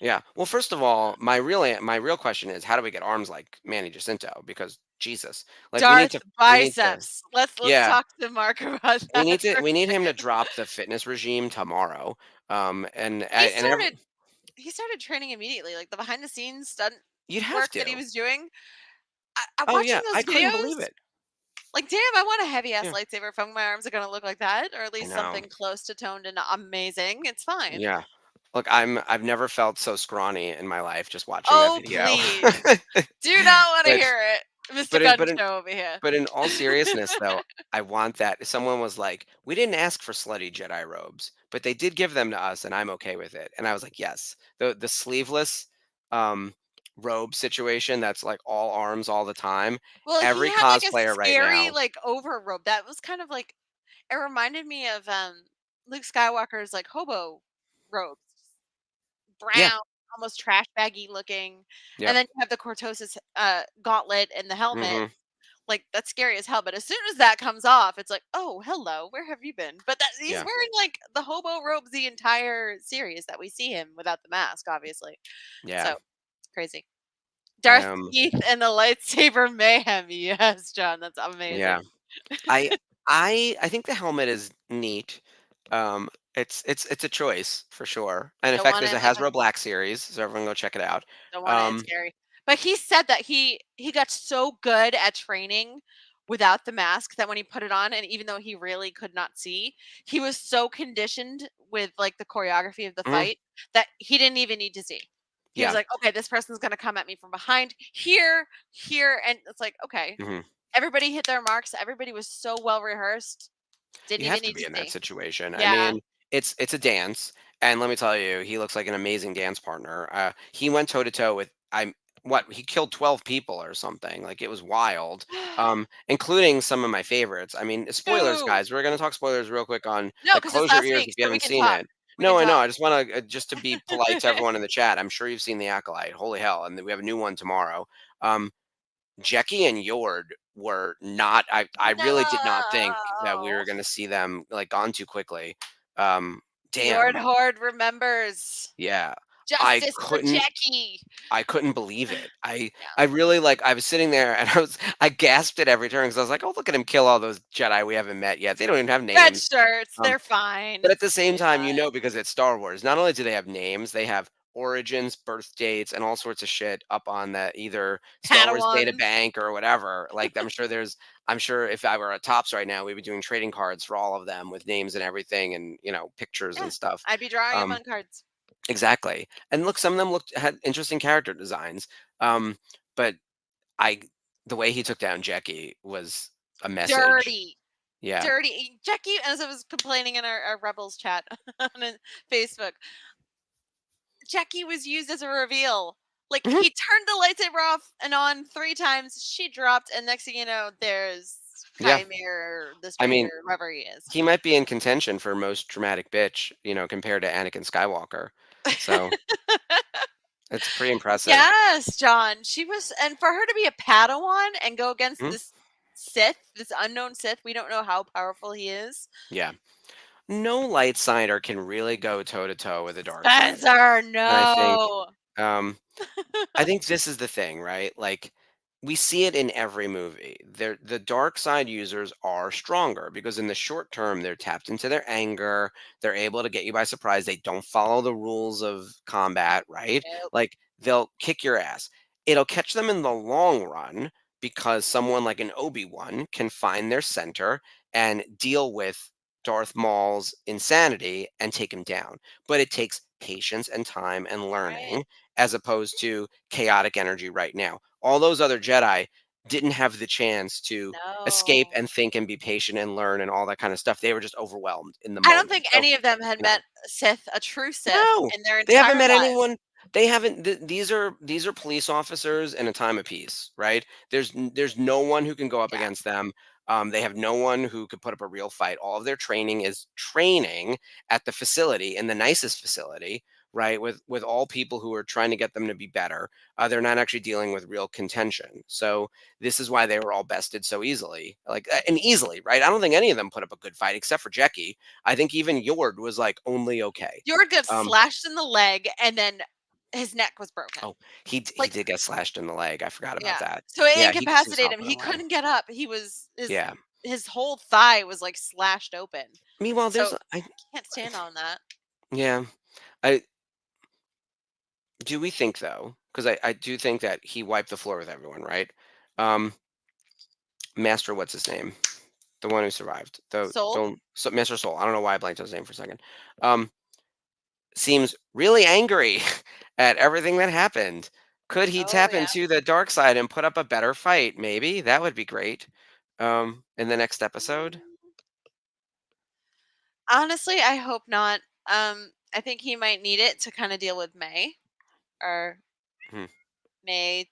Yeah. Well, first of all, my real question is, how do we get arms like Manny Jacinto? Because Jesus, like, Darth we need to biceps. Let's yeah, talk to Mark about that for a we need him to second. drop the fitness regime tomorrow. He And every, started training immediately. Like the behind the scenes stunt you'd have work that he to. was doing. I'm Oh watching yeah, those I couldn't videos. believe it. Like, damn, I want a heavy ass Yeah, lightsaber. If my arms are gonna look like that, or at I least know. something close to toned and amazing. It's fine. Yeah. Look, I've never felt so scrawny in my life just watching that Oh video. please, do not want to but hear it, Mr. but it, but Guncho over here. But in all seriousness, though, I want that. Someone was like, "We didn't ask for slutty Jedi robes, but they did give them to us, and I'm okay with it." And I was like, "Yes." The sleeveless um, robe situation that's like all arms all the time. Well, he Every had like a cosplayer right scary now. like over robe that was kind of like it reminded me of Luke Skywalker's like hobo robes, Yeah. brown, almost trash baggy looking, and Yep. then you have the Cortosis gauntlet and the helmet. Hmm. Like that's scary as hell. But as soon as that comes off, it's like, oh, hello, where have you been? But that he's Yeah. wearing like the hobo robes the entire series that we see him without the mask, obviously. Yeah. So it's crazy. I Darth Teeth and the lightsaber mayhem. Yes, John, that's Yeah. amazing. I I think the helmet is neat. It's a choice for sure. And in Don't fact, want there's it a like Hasbro Black series, so everyone go check it out. don't want it. It's Um, scary. But he said that he got so good at training without the mask that when he put it on, and even though he really could not see, he was so conditioned with like the choreography of the mhm, fight that he didn't even need to see. He was yeah. like, okay, this person's gonna come at me from behind here, here, and it's like, okay, Mhm. everybody hit their marks. Everybody was so well rehearsed. Didn't You even have to need be to in that see. situation. I Yeah. mean, it's a dance, and let me tell you, he looks like an amazing dance partner. He went toe to toe with he killed 12 people or something. Like, it was wild. Including some of my favorites. I mean, spoilers, Who? guys. We're gonna talk spoilers real quick on, No, like, because it's close your last ears week, if you so we haven't can seen talk. it. We can No, I know. talk. I just want to, just to be polite to everyone in the chat. I'm sure you've seen the Acolyte. Holy hell! And we have a new one tomorrow. Um, Jackie and Yord were not. I really did not think that we No. were going to see them like gone too quickly. Um, Yord damn. Horde remembers. Yeah. I Justice for couldn't. Jackie. I couldn't believe it. Yeah. I really, like, I was sitting there and I gasped at every turn because I was like, oh, look at him kill all those Jedi we haven't met yet. They don't even have Red names. shirts, Um, they're fine. but at It's the same totally time, fine. because it's Star Wars, not only do they have names, they have origins, birth dates, and all sorts of shit up on that either Star Wars Data Padawans. Bank or whatever. Like I'm sure if I were at Tops right now, we'd be doing trading cards for all of them with names and everything, and pictures Yeah, and stuff. I'd be drawing them Um, on cards. exactly. And look, some of them had interesting character designs. But I the way he took down Jackie was a message. Dirty. Yeah. Dirty. Jackie, as I was complaining in our Rebels chat on Facebook, Jackie was used as a reveal. Like, Mhm. he turned the lightsaber off and on 3 times. She dropped, and next thing you know, there's Yeah. Chimera, the I mean, Stranger, whoever he is. he might be in contention for most dramatic bitch, compared to Anakin Skywalker. So it's pretty impressive. Yes, John. She was, and for her to be a Padawan and go against Mhm. this Sith, this unknown Sith, we don't know how powerful he is. Yeah. No light sider can really go toe to toe with a dark sider. Spencer, And no. um, I think this is the thing, right? Like we see it in every movie. The dark side users are stronger because in the short term they're tapped into their anger. They're able to get you by surprise. They don't follow the rules of combat, right? Nope. Like they'll kick your ass. It'll catch them in the long run because someone like an Obi-Wan can find their center and deal with Darth Maul's insanity and take him down. But it takes patience and time and Right? learning as opposed to chaotic energy right now. All those other Jedi didn't have the chance to escape No. and think and be patient and learn and all that kind of stuff. They were just overwhelmed in the I don't moment. think So, any of them had you know, met a true Sith no, in their they haven't entire met lives. anyone. They haven't. These are police officers in a time of peace, right? There's no one who can go up Yeah. against them. They have no one who could put up a real fight. All of their training is training at the facility, in the nicest facility, right? With all people who are trying to get them to be better. They're not actually dealing with real contention. So this is why they were all bested so easily, and easily, right? I don't think any of them put up a good fight except for Jackie. I think even Yord was like only okay. Yord got Um, slashed in the leg, and then his neck was broken. Oh, he Like, did get slashed in the leg. I forgot about yeah. that. So it Yeah, he was incapacitated him. hopping He away. couldn't get up. He was Yeah. his whole thigh was like slashed open. Meanwhile, So there's I can't stand on that. yeah. I do we think though, because I do think that he wiped the floor with everyone, right? Um, Master, what's his name? The one who survived. The Soul? don't so Master Soul. I don't know why I blanked on his name for a second. Um, seems really angry at everything that happened. Could he Oh tap yeah. into the dark side and put up a better fight? Maybe that would be great. In the next episode. Honestly, I hope not. I think he might need it to kind of deal with May, or Hmm. May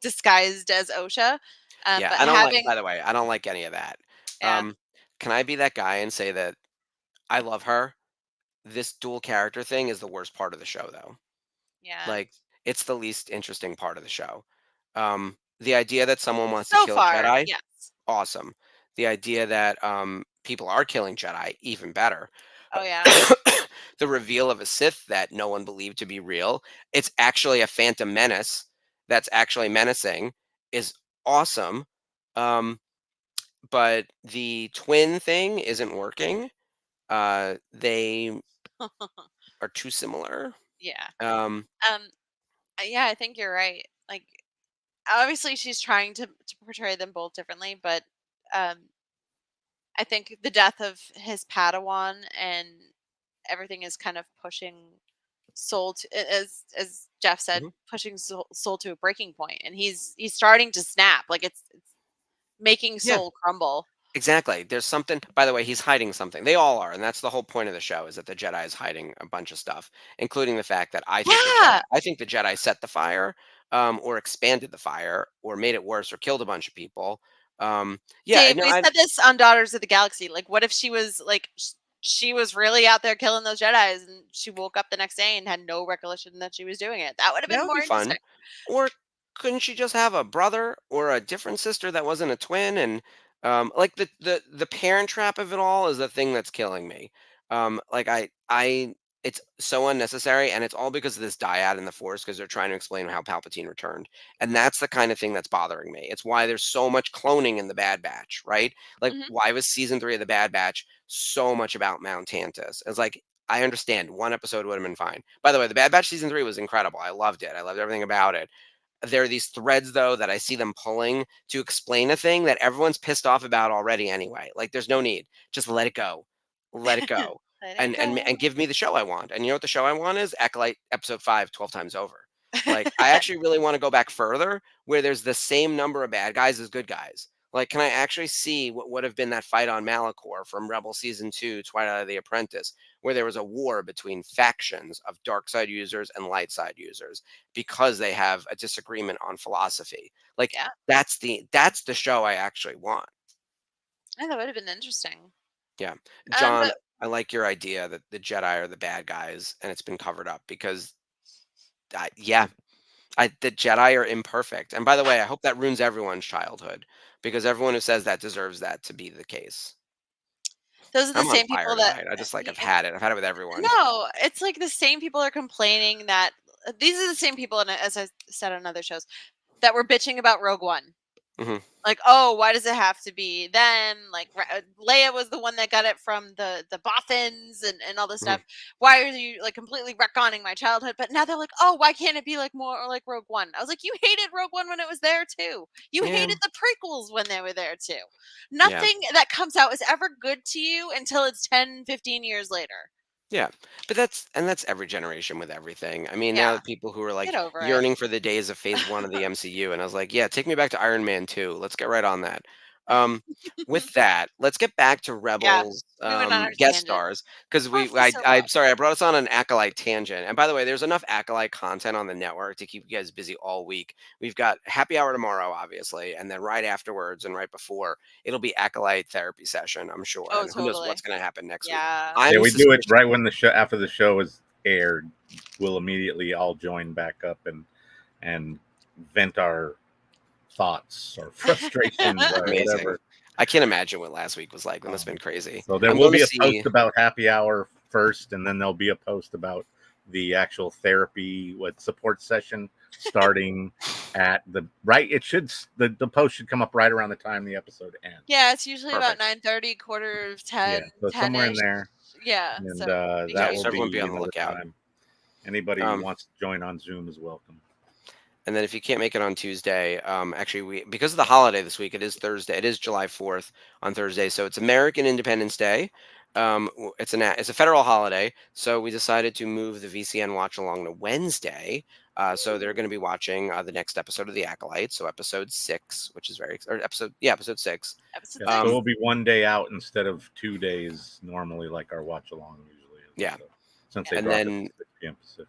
disguised as OSHA. Yeah, But I don't like. having, By the way, I don't like any of that. yeah, Can I be that guy and say that I love her? This dual character thing is the worst part of the show, though. yeah. Like, it's the least interesting part of the show. The idea that someone wants to So kill a far, Jedi, yes. awesome. The idea that people are killing Jedi, even better. Oh yeah. The reveal of a Sith that no one believed to be real, it's actually a Phantom Menace that's actually menacing, is awesome. Um, but the twin thing isn't working. They are too similar. Yeah. Um, Um. Yeah, I think you're right. Like, obviously, she's trying to portray them both differently, but um, I think the death of his Padawan and everything is kind of pushing Soul to, as Jeff said, mhm. pushing Soul to a breaking point, and he's starting to snap. Like, it's making Yeah, Soul crumble. exactly. There's something. By the way, he's hiding something. They all are, and that's the whole point of the show: is that the Jedi is hiding a bunch of stuff, including the fact that Yeah, I think the Jedi set the fire, or expanded the fire, or made it worse, or killed a bunch of people. Yeah, Dave, no, we I said this on Daughters of the Galaxy. Like, what if she was like she was really out there killing those Jedi's, and she woke up the next day and had no recollection that she was doing it? That would have that been would more be interesting. fun. Or couldn't she just have a brother or a different sister that wasn't a twin? And like the parent trap of it all is the thing that's killing me. Like it's so unnecessary, and it's all because of this dyad in the Force because they're trying to explain how Palpatine returned, and that's the kind of thing that's bothering me. It's why there's so much cloning in the Bad Batch, right? Like Hmm. why was season 3 of the Bad Batch so much about Mount Tantus? It's like I understand. One episode would have been fine. By the way, The Bad Batch season 3 was incredible. I loved it. I loved everything about it. There are these threads though that I see them pulling to explain a thing that everyone's pissed off about already anyway. Like there's no need. Just let it go. Let it go. Let it And go. give me the show I want. And you know what the show I want is? Acolyte episode 5 12 times over. Like I actually really want to go back further where there's the same number of bad guys as good guys. Like, can I actually see what would have been that fight on Malachor from Rebel Season 2, Twilight of the Apprentice, where there was a war between factions of dark side users and light side users because they have a disagreement on philosophy. Like Yeah. that's the show I actually want. Yeah, that would have been interesting. Yeah. John, But I like your idea that the Jedi are the bad guys and it's been covered up because yeah, the Jedi are imperfect. And by the way, I hope that ruins everyone's childhood because everyone who says that deserves that to be the case. those are the I'm on same fire people that tonight. I just like I've had it. I've had it with everyone. no, it's like the same people are complaining that these are the same people, and as I said on other shows, that were bitching about Rogue One. hmm Like, oh, why does it have to be them? Like, Leia was the one that got it from the Bothans and all this hmm stuff. Why are you like completely retconning my childhood? But now they're like, oh, why can't it be like more like Rogue One? I was like, you hated Rogue One when it was there too. You Yeah. hated the prequels when they were there too. Yeah. Nothing that comes out is ever good to you until it's 10, 15 years later. Yeah, but that's every generation with everything. I mean, now Yeah, the people who are like get over it. yearning for the days of Phase 1 of the MCU, and I was like, yeah, take me back to Iron Man 2. Let's get right on that. With that, let's get back to Yeah, Rebels we went on our guest tangent. stars because Awfully so I'm well. sorry, I brought us on an Acolyte tangent. And by the way, there's enough Acolyte content on the network to keep you guys busy all week. We've got happy hour tomorrow, obviously, and then right afterwards and right before, it'll be Acolyte therapy session, I'm sure. Oh, And who knows totally. what's going to happen next week. Yeah. Yeah, I'm we do it suspicious. right when the show after the show is aired. We'll immediately all join back up and vent our thoughts or frustrations or Amazing. whatever. I can't imagine what last week was like. That must have been crazy. So there I'm will going be to a post see. about happy hour first, and then there'll be a post about the actual therapy support session starting at the right. It should the post should come up right around the time the episode ends. Yeah, it's usually about Perfect. 9:30, quarter of 10, Yeah, so somewhere in 10-ish. there, Yeah, and so be that Yeah, will so sure. everyone be be on the the lookout. time. Anybody who Um, wants to join on Zoom is welcome. and then if you can't make it on Tuesday, actually because of the holiday this week, it is Thursday. It is July 4th on Thursday, so it's American Independence Day. It's a federal holiday, so we decided to move the VCN watch along to Wednesday. So they're going to be watching the next episode of The Acolyte, so episode 6, which is episode 6. Episode Yeah, so 6. it'll be one day out instead of 2 days normally, like our watch along usually is. Yeah. So, since they And brought it then to 6 p.m. Pacific.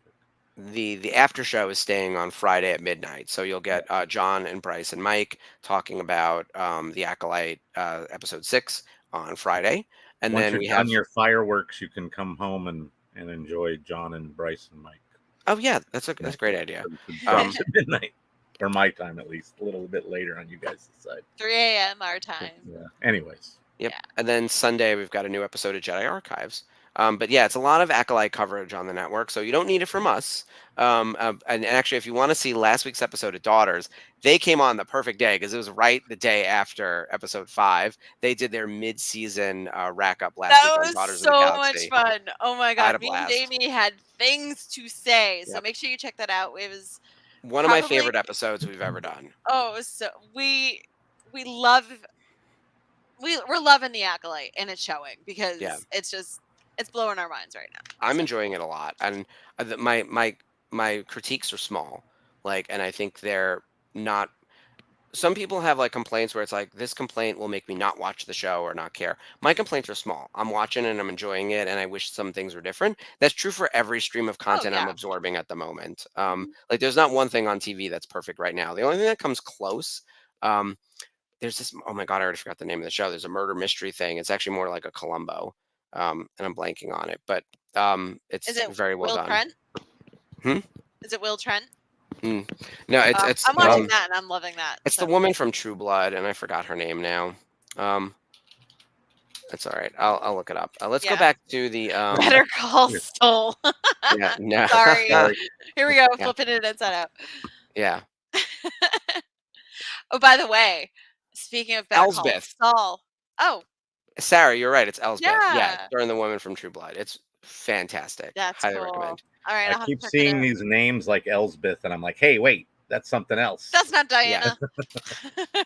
the after show is staying on Friday at midnight, so you'll get John and Bryce and Mike talking about The Acolyte episode 6 on Friday, and Once then you're we done have your fireworks, you can come home and enjoy John and Bryce and Mike. oh yeah, that's a great idea. So it drops at midnight, or my time at least, a little bit later on you guys' side. 3 a.m. our time. Yeah. Anyways. Yep. Yeah. And then Sunday we've got a new episode of Jedi Archives. But yeah, it's a lot of Acolyte coverage on the network, so you don't need it from us. And actually, if you want to see last week's episode of Daughters, they came on the perfect day because it was right the day after episode 5. They did their mid-season rack up last That week on was Daughters of the so Galaxy. much fun. Oh my I had god, a me and blast. Jamie had things to say. So Yep. make sure you check that out. It was One of my probably- favorite episodes we've ever done. Oh, it was so we love we're loving the Acolyte, and it's showing because Yeah. it's blowing our minds right now. I'm enjoying it a lot, and my critiques are small, like, and I think they're not. Some people have like complaints where it's like this complaint will make me not watch the show or not care. My complaints are small. I'm watching and I'm enjoying it, and I wish some things were different. That's true for every stream of content I'm yeah. absorbing at the moment. Like there's not one thing on TV that's perfect right now. The only thing that comes close. There's this. Oh my god, I already forgot the name of the show. There's a murder mystery thing. It's actually more like a Columbo, and I'm blanking on it, but it's Is it very well Will done. Trent? Hmm? Is it Will Trent? No, it's I'm watching that and I'm loving that. it's the woman from True Blood, and I forgot her name now. It's all right. I'll look it up. Let's go Yeah. back to the Better Call Saul. yeah, no. Sorry. Here we go, Yeah. flipping it inside out. Yeah. Oh, by the way, speaking of Better Call Elsbeth. Saul. Oh, Sarah, you're right. It's Elsbeth. Yeah, Yeah. during the woman from True Blood. It's Fantastic. That's Highly cool. recommend. All right, I I'll have to keep check it seeing out. these names like Elsbeth, and I'm like, hey, wait, that's something else. That's not Yeah.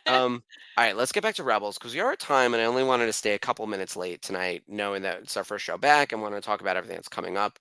Diana. All right, let's get back to Rebels because we are at time, and I only wanted to stay a couple minutes late tonight, knowing that it's our first show back and want to talk about everything that's coming up.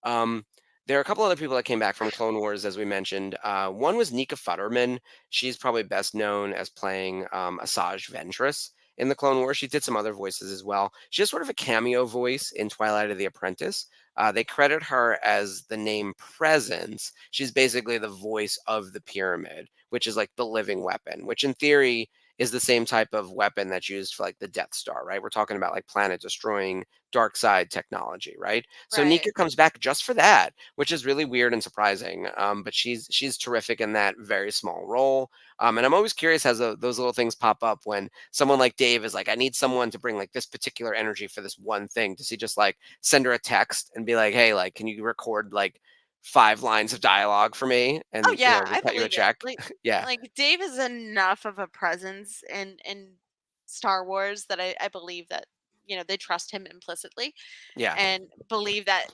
Um, there are a couple other people that came back from Clone Wars, as we mentioned. One was Nika Futterman. She's probably best known as playing Asajj Ventress in the Clone Wars. She did some other voices as well. She has sort of a cameo voice in Twilight of the Apprentice. They credit her as the name Presence. She's basically the voice of the pyramid, which is like the living weapon, which in theory is the same type of weapon that's used for like the Death Star, right? We're talking about like planet destroying dark side technology, right? So Right. Nika comes back just for that, which is really weird and surprising. But she's terrific in that very small role. And I'm always curious as those little things pop up when someone like Dave is like, I need someone to bring like this particular energy for this one thing. Does he just like send her a text and be like, hey, like, can you record like 5 lines of dialogue for me? Oh And yeah, we'll I cut you a believe it. check. Yeah. Like Dave is enough of a presence in Star Wars that I believe that they trust him implicitly Yeah. and believe that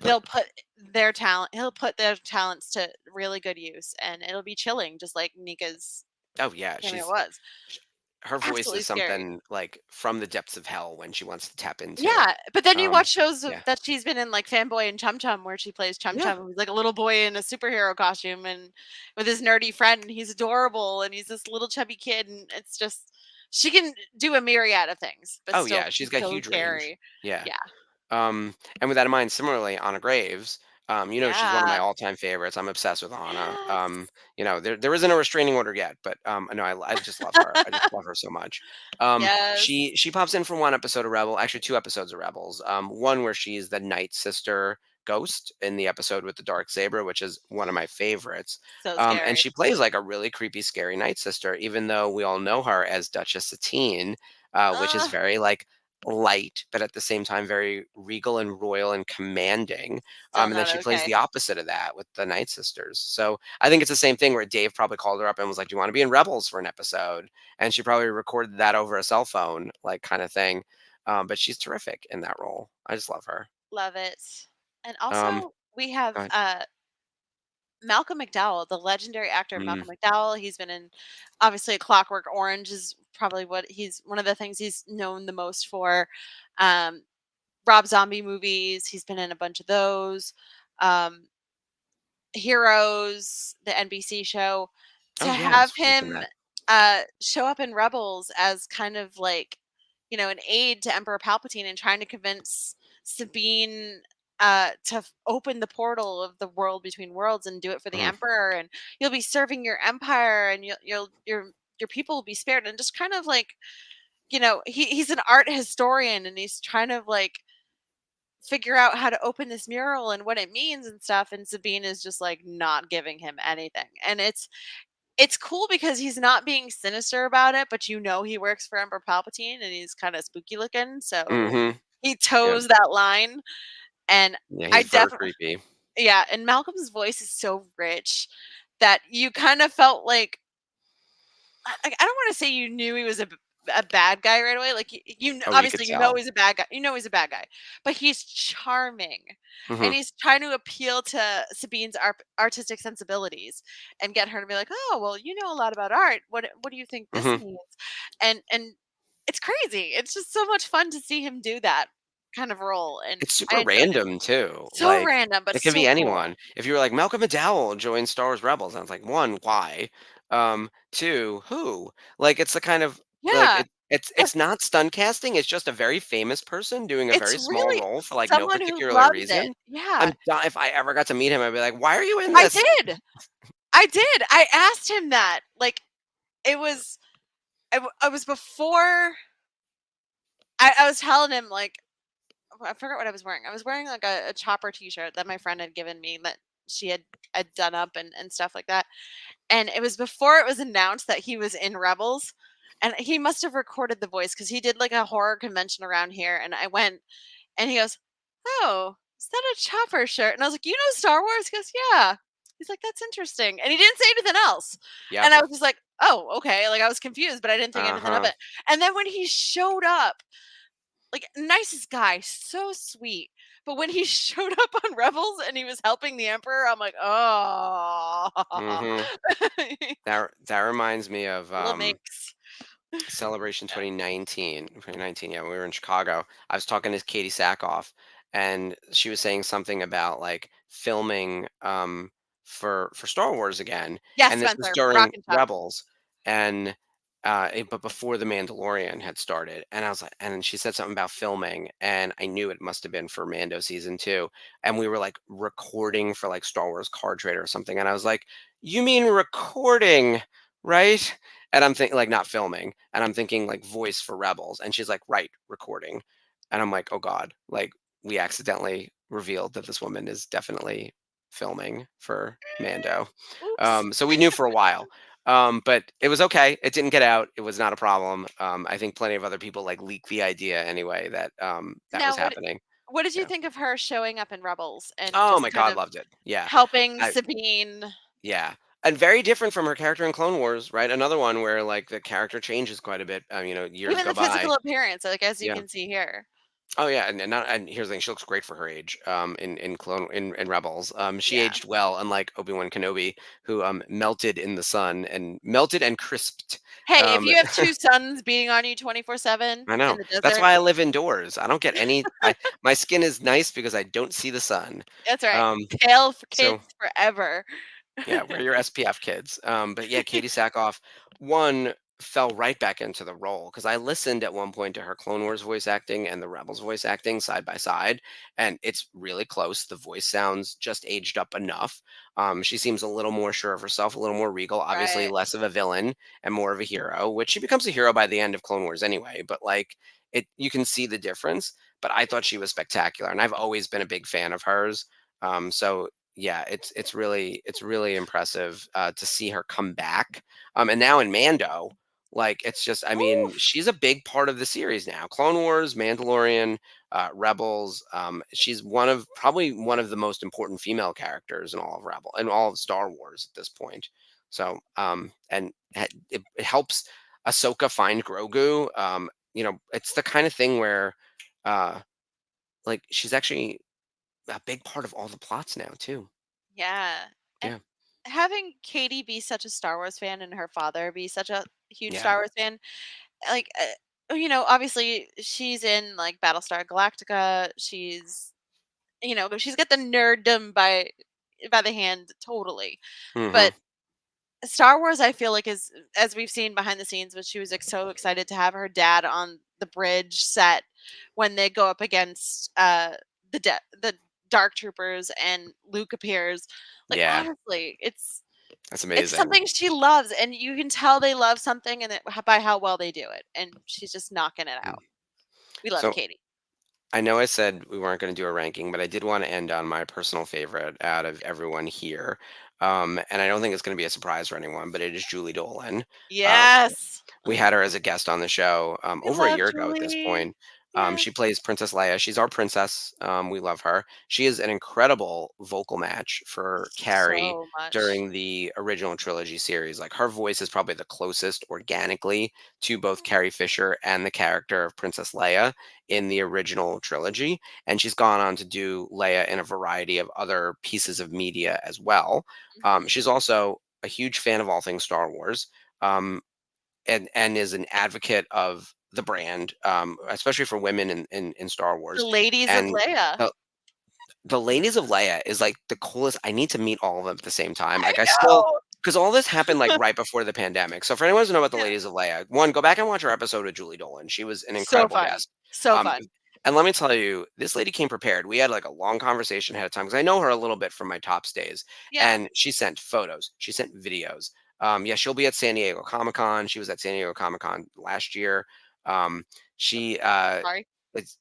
they'll put their talent he'll put their talents to really good use, and it'll be chilling just like Nika's Oh yeah. cameo was. Sh- her voice Absolutely is scary. something like from the depths of hell when she wants to tap into. Yeah, but then you Um, watch shows yeah. that she's been in, like Fanboy and Chum Chum, where she plays Chum Yeah. Chum, who's like a little boy in a superhero costume and with his nerdy friend, and he's adorable, and he's this little chubby kid, and it's just she can do a myriad of things, but Oh still yeah. be She's got so huge range. scary. Yeah. Yeah, And with that in mind, similarly, Anna Graves, she's one of my yeah, all-time favorites. I'm obsessed with Anna. yes, There isn't a restraining order yet, but no, I just love her. I just love her so much. yes, She pops in for one episode of Rebel, actually 2 episodes of Rebels. One where she's the Night Sister ghost in the episode with the dark saber, which is one of my favorites. so And scary. she plays like a really creepy, scary Night Sister, even though we all know her as Duchess Satine, which is Uh, very like light, but at the same time very regal and royal and commanding. Still And then not she plays the okay. opposite of that with the Night Sisters. So I think it's the same thing where Dave probably called her up and was like, "Do you want to be in Rebels for an episode?" And she probably recorded that over a cell phone, like kind of thing. But she's terrific in that role. I just love her. Love it. And Um, also we have go ahead. Malcolm McDowell, the legendary actor Mm. Malcolm McDowell. He's been in obviously Clockwork Orange is probably what he's one of the things he's known the most for. Um, Rob Zombie movies. He's been in a bunch of those. Um, Heroes, the NBC show. To Oh have yes, she's in him that. show up in Rebels as kind of like, an aide to Emperor Palpatine and trying to convince Sabine to open the portal of the world between worlds and do it for the Mhm. Emperor, and you'll be serving your empire, and your people will be spared, and just kind of like, he's an art historian, and he's trying to like figure out how to open this mural and what it means and stuff, and Sabine is just like not giving him anything, and it's cool because he's not being sinister about it, but he works for Emperor Palpatine and he's kind of spooky looking, so Mhm. he Yeah. toes that line. And Yeah. I He's fur definitely, creepy. yeah, and Malcolm's voice is so rich that you kind of felt like I don't want to say you knew he was a bad guy right away. Like Oh, you could obviously tell. he's a bad guy. You know he's a bad guy, but he's charming, and Hmm. he's trying to appeal to Sabine's artistic sensibilities and get her to be like, oh well, you know a lot about art. What do you think this Hmm. means? And it's crazy. It's just so much fun to see him do that kind of role, and It's I super enjoyed it. random too. So Like random, but it can be so cool. anyone. If you were like Malcolm McDowell joined Star Wars Rebels, I was like, one, why? Two, who? Like it's the kind of like Yeah, it's not stunt casting. It's just a very famous person doing a it's very small really role for like no someone who particular loves it. reason. Yeah, If I ever got to meet him, I'd be like, why are you in I this? did. I did. I asked him that. Like it was I was before I was telling him like I forgot what I was wearing. I was wearing like a chopper t-shirt that my friend had given me that she had done up and stuff like that. And it was before it was announced that he was in Rebels. And he must have recorded the voice because he did like a horror convention around here. And I went and he goes, "Oh, is that a chopper shirt?" And I was like, "You know Star Wars?" He goes, "Yeah." He's like, "That's interesting." And he didn't say anything else. And Yep. I was just like, "Oh, okay." Like I was confused, but I didn't think anything of Uh-huh. it. And then when he showed up, like nicest guy, so sweet. But when he showed up on Rebels and he was helping the Emperor, I'm like, oh, Hmm. That reminds me of little mix. Celebration 2019. Yeah, when we were in Chicago. I was talking to Katie Sackhoff, and she was saying something about like filming for Star Wars again, Yes, and this was Spencer, rock during and chalk. Rebels, and but before the Mandalorian had started, and I was like, and she said something about filming, and I knew it must have been for Mando season 2, and we were like recording for like Star Wars Card Trader or something, and I was like, you mean recording, right? And I'm thinking like not filming, and I'm thinking like voice for Rebels, and she's like, right, recording, and I'm like, oh god, like we accidentally revealed that this woman is definitely filming for Mando. Oops. So we knew for a while, but it was okay. It didn't get out. It was not a problem. I think plenty of other people like leaked the idea anyway that that was Now, happening. what did you Yeah. think of her showing up in Rebels and Oh just my kind god, of loved it. Yeah. helping I Sabine, Yeah, and very different from her character in Clone Wars, right? Another one where like the character changes quite a bit. Years even go the by. physical appearance, like as you Yeah. can see here? Oh yeah, and here's the thing: she looks great for her age. In Rebels, she Yeah. aged well, unlike Obi-Wan Kenobi, who melted in the sun and melted and crisped. Hey, if Um, you have two suns beating on you 24/7 I in know. the That's desert, why I live indoors. I don't get any. My skin is nice because I don't see the sun. that's right. Um, Tail for so kids forever. Yeah, wear your SPF, kids. But yeah, Katie Sackhoff, one fell right back into the role because I listened at one point to her Clone Wars voice acting and the Rebels voice acting side by side, and it's really close. The voice sounds just aged up enough. She seems a little more sure of herself, a little more regal, obviously Right. less of a villain and more of a hero, which she becomes a hero by the end of Clone Wars anyway. But like you can see the difference. But I thought she was spectacular, and I've always been a big fan of hers. So yeah, it's really impressive to see her come back. And now in Mando, like it's just, I mean, Oof. she's a big part of the series now. Clone Wars, Mandalorian, Rebels. She's probably one of the most important female characters in all of all of Star Wars at this point. So it helps Ahsoka find Grogu. It's the kind of thing where uh, like she's actually a big part of all the plots now too. Yeah. And Yeah. having Katie be such a Star Wars fan and her father be such a huge Yeah. Star Wars fan, like, obviously she's in like Battlestar Galactica. She's got the nerddom by the hand totally. Mhm. But Star Wars, I feel like, is, as we've seen behind the scenes, but she was like so excited to have her dad on the bridge set when they go up against the dark troopers and Luke appears. Like, Yeah, honestly, that's it's amazing. something she loves, and you can tell they love something and by how well they do it, and she's just knocking it Mm. out. We love So Katie. I know I said we weren't going to do a ranking, but I did want to end on my personal favorite out of everyone here. And I don't think it's going to be a surprise for anyone, but it is Julie Dolan. Uh, Yes, we had her as a guest on the show we over a love year ago at this Julie. point. Yes, She plays Princess Leia. She's our princess. We love her. She is an incredible vocal match for Carrie so much. during the original trilogy series. Like her voice is probably the closest organically to both Carrie Fisher and the character of Princess Leia in the original trilogy. And she's gone on to do Leia in a variety of other pieces of media as well. Mhm. She's also a huge fan of all things Star Wars. Um, and is an advocate of the brand, especially for women in Star The Wars. ladies of And Leia. the, the Ladies of Leia is like the coolest. I need to meet all of them at the same time. I Like I still, know. because all this happened like right before the pandemic. So for anyone who doesn't know about the Yeah. Ladies of Leia, one, go back and watch our episode with Julie Dolan. She was an So incredible fun. guest. So Um, fun. and let me tell you, this lady came prepared. We had like a long conversation ahead of time because I know her a little bit from my Tops days, Yeah. and she sent photos. She sent videos. Yeah, she'll be at San Diego Comic Con. She was at San Diego Comic Con last year. She Sorry.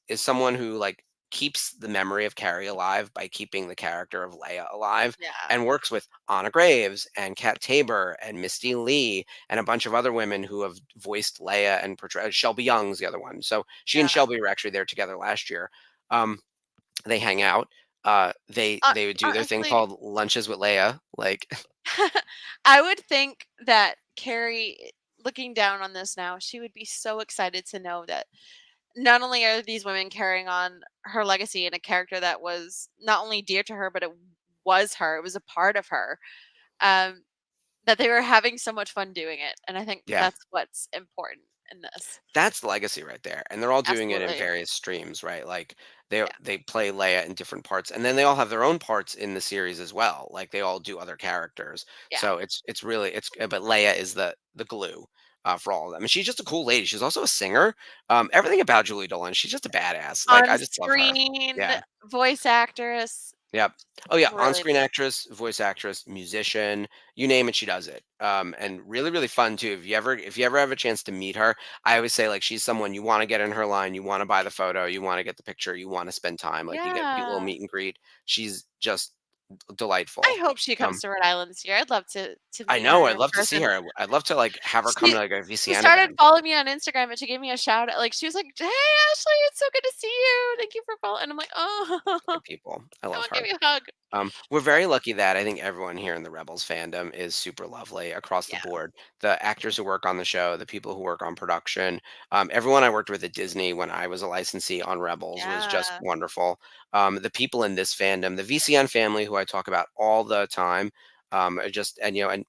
is someone who like keeps the memory of Carrie alive by keeping the character of Leia alive, Yeah. and works with Anna Graves and Kat Tabor and Misty Lee and a bunch of other women who have voiced Leia and portrayed. Shelby Young's the other one. So she and Yeah. Shelby were actually there together last year. Um, they hang out. They would do their thing Honestly, called lunches with Leia. Like, I would think that Carrie, looking down on this now, she would be so excited to know that not only are these women carrying on her legacy and a character that was not only dear to her, but it was her, it was a part of her, um, that they were having so much fun doing it. And I think Yeah. that's what's important in this. That's legacy right there, and they're all doing it in Absolutely. various streams, right? Like, they Yeah. they play Leia in different parts, and then they all have their own parts in the series as well, like, they all do other characters. Yeah. So it's really but Leia is the glue, for all of them, and she's just a cool lady. She's also a singer. Everything about Julie Dolan, she's just a badass. Like, I On just love her. screen Yeah. voice actress. Yep. Oh yeah, Brilliant. on-screen actress, voice actress, musician, you name it, she does it. And really, really fun too. If you ever have a chance to meet her, I always say like she's someone you want to get in her line, you want to buy the photo, you want to get the picture, you want to spend time, like you get a little Yeah. meet and greet. She's just I delightful. hope she comes Um, to Rhode Island this year. I'd love to I meet know, her I'd in love to see person. her. I'd love to like have her come She to like a she VCN started event. following me on Instagram and she gave me a shout out. Like she was like, "Hey Ashley, it's so good to see you. Thank you for following." And I'm like, "Oh, Good people. I I love want to her. give you a hug." We're very lucky that I think everyone here in the Rebels fandom is super lovely across the Yeah. board. The actors who work on the show, the people who work on production, everyone I worked with at Disney when I was a licensee on Rebels was just Yeah. wonderful. The people in this fandom, the VCN family, who I talk about all the time, are just and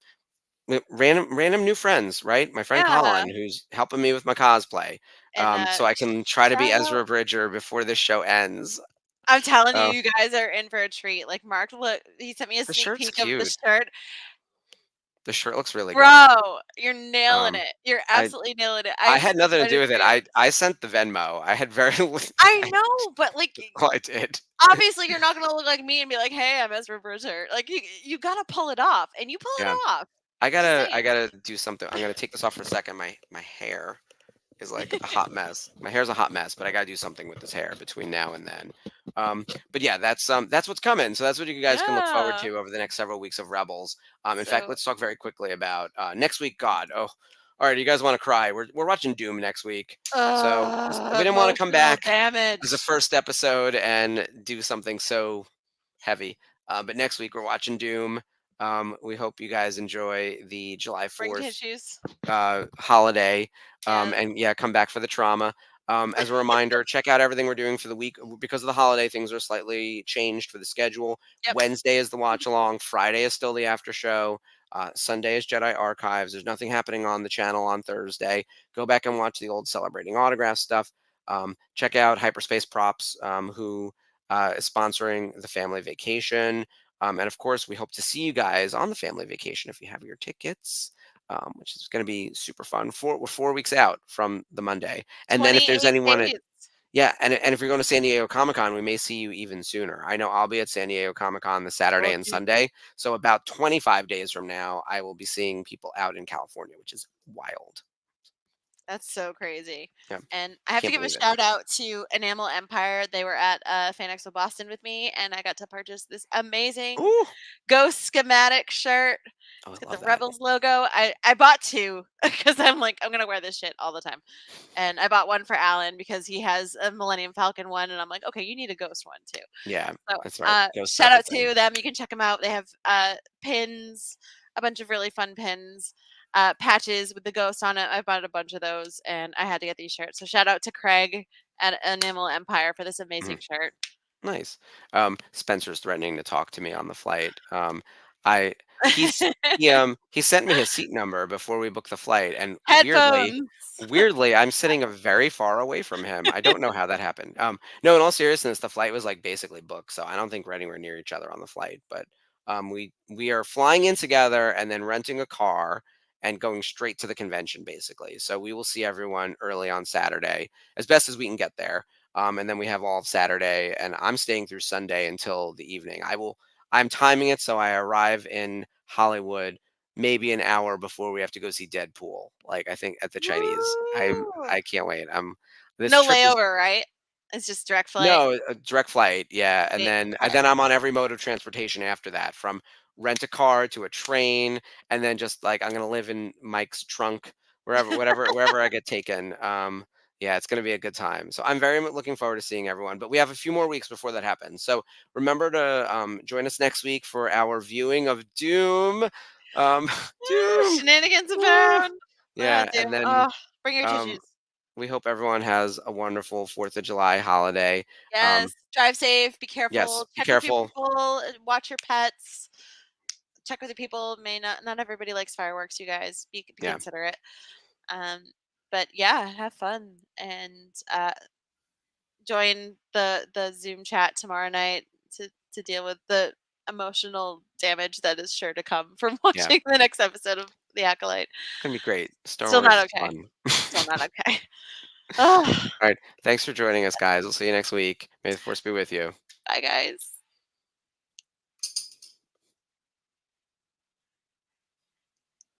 random new friends, right? My friend Yeah. Colin, who's helping me with my cosplay, And so I can try to be shout out. Ezra Bridger before this show ends. I'm telling you, Uh, you guys are in for a treat. Like Mark, look, he sent me a the sneak shirt's peek of the cute. shirt. The shirt looks really good. Bro, you're nailing Um, it. You're I absolutely nailing it. I I'm had so nothing to do excited with for it. you. I sent the Venmo. I had very I know, but like all I did. obviously you're not gonna look like me and be like, "Hey, I'm Ezra Bridger." Like you gotta pull it off, and you pull Yeah. it off. I Just gotta I saying. gotta do something. I'm gonna take this off for a second. My hair is like a hot mess. My hair's a hot mess, but I gotta do something with this hair between now and then. But yeah, that's what's coming. So that's what you guys can look forward Yeah. to over the next several weeks of Rebels. In fact, So let's talk very quickly about next week. God, oh, all right, you guys want to cry? We're watching Doom next week. So we didn't want to come emotional back as a damage. first episode and do something so heavy. But next week we're watching Doom. We hope you guys enjoy the July Bring 4th tissues. holiday. Yes. And yeah, come back for the trauma. As a reminder, check out everything we're doing for the week. Because of the holiday, things are slightly changed for the schedule. Yep. Wednesday is the watch along. Friday is still the after show. Sunday is Jedi Archives. There's nothing happening on the channel on Thursday. Go back and watch the old Celebrating Autograph stuff. Check out Hyperspace Props, who is sponsoring the family vacation. And of course, we hope to see you guys on the family vacation if you have your tickets, which is going to be super fun. We're 4 weeks out from the Monday. And then if there's 28 anyone days. yeah, and if you're going to San Diego Comic-Con, we may see you even sooner. I know I'll be at San Diego Comic-Con the Saturday Will and do. Sunday. So about 25 days from now, I will be seeing people out in California, which is wild. That's so crazy. Yeah, And I have to can't give a believe it. shout out to Enamel Empire. They were at Fan Expo Boston with me, and I got to purchase this amazing Ooh, Ghost schematic shirt. oh, It's I got the love that. Rebels logo. I bought two because I'm like, I'm gonna wear this shit all the time. And I bought one for Alan because he has a Millennium Falcon one, and I'm like, okay, you need a Ghost one too. Yeah, So that's right. Ghost shout out everything. to them. You can check them out. They have pins, a bunch of really fun pins, patches with the ghost on it. I bought a bunch of those, and I had to get these shirts. So shout out to Craig at Enamel Empire for this amazing Mhm. shirt. Nice. Spencer's threatening to talk to me on the flight. I he's he sent me his seat number before we booked the flight, and Headphones. weirdly, I'm sitting a very far away from him. I don't know how that happened. No, in all seriousness, the flight was like basically booked, so I don't think we're anywhere near each other on the flight. But we are flying in together and then renting a car and going straight to the convention, basically. So we will see everyone early on Saturday as best as we can get there. And then we have all of Saturday, and I'm staying through Sunday until the evening. I'm timing it so I arrive in Hollywood maybe an hour before we have to go see Deadpool. Like I think at the Chinese. Woo! I can't wait. This No trip is layover, right? It's just direct flight. no a direct flight. Yeah, and Sweet. Okay. then I'm on every mode of transportation after that, from rent a car to a train, and then just like I'm gonna live in Mike's trunk wherever I get taken. Yeah, it's gonna be a good time. So I'm very looking forward to seeing everyone. But we have a few more weeks before that happens. So remember to join us next week for our viewing of Doom. Um, Doom. Shenanigans Woo! abound. Yeah, and Damn. then Oh, bring your um, tissues. we hope everyone has a wonderful 4th of July holiday. Yes. Drive safe. Be Yes, careful. be Check with your careful. people. Watch your pets. Check with the people. May not everybody likes fireworks, you guys. Be Yeah. considerate. But yeah, have fun and join the Zoom chat tomorrow night to deal with the emotional damage that is sure to come from Yeah. watching the next episode of The Acolyte. It's gonna be great. Star Still Wars not is okay. fun. Still not okay. Ugh. All right. Thanks for joining us, guys. We'll see you next week. May the force be with you. Bye, guys.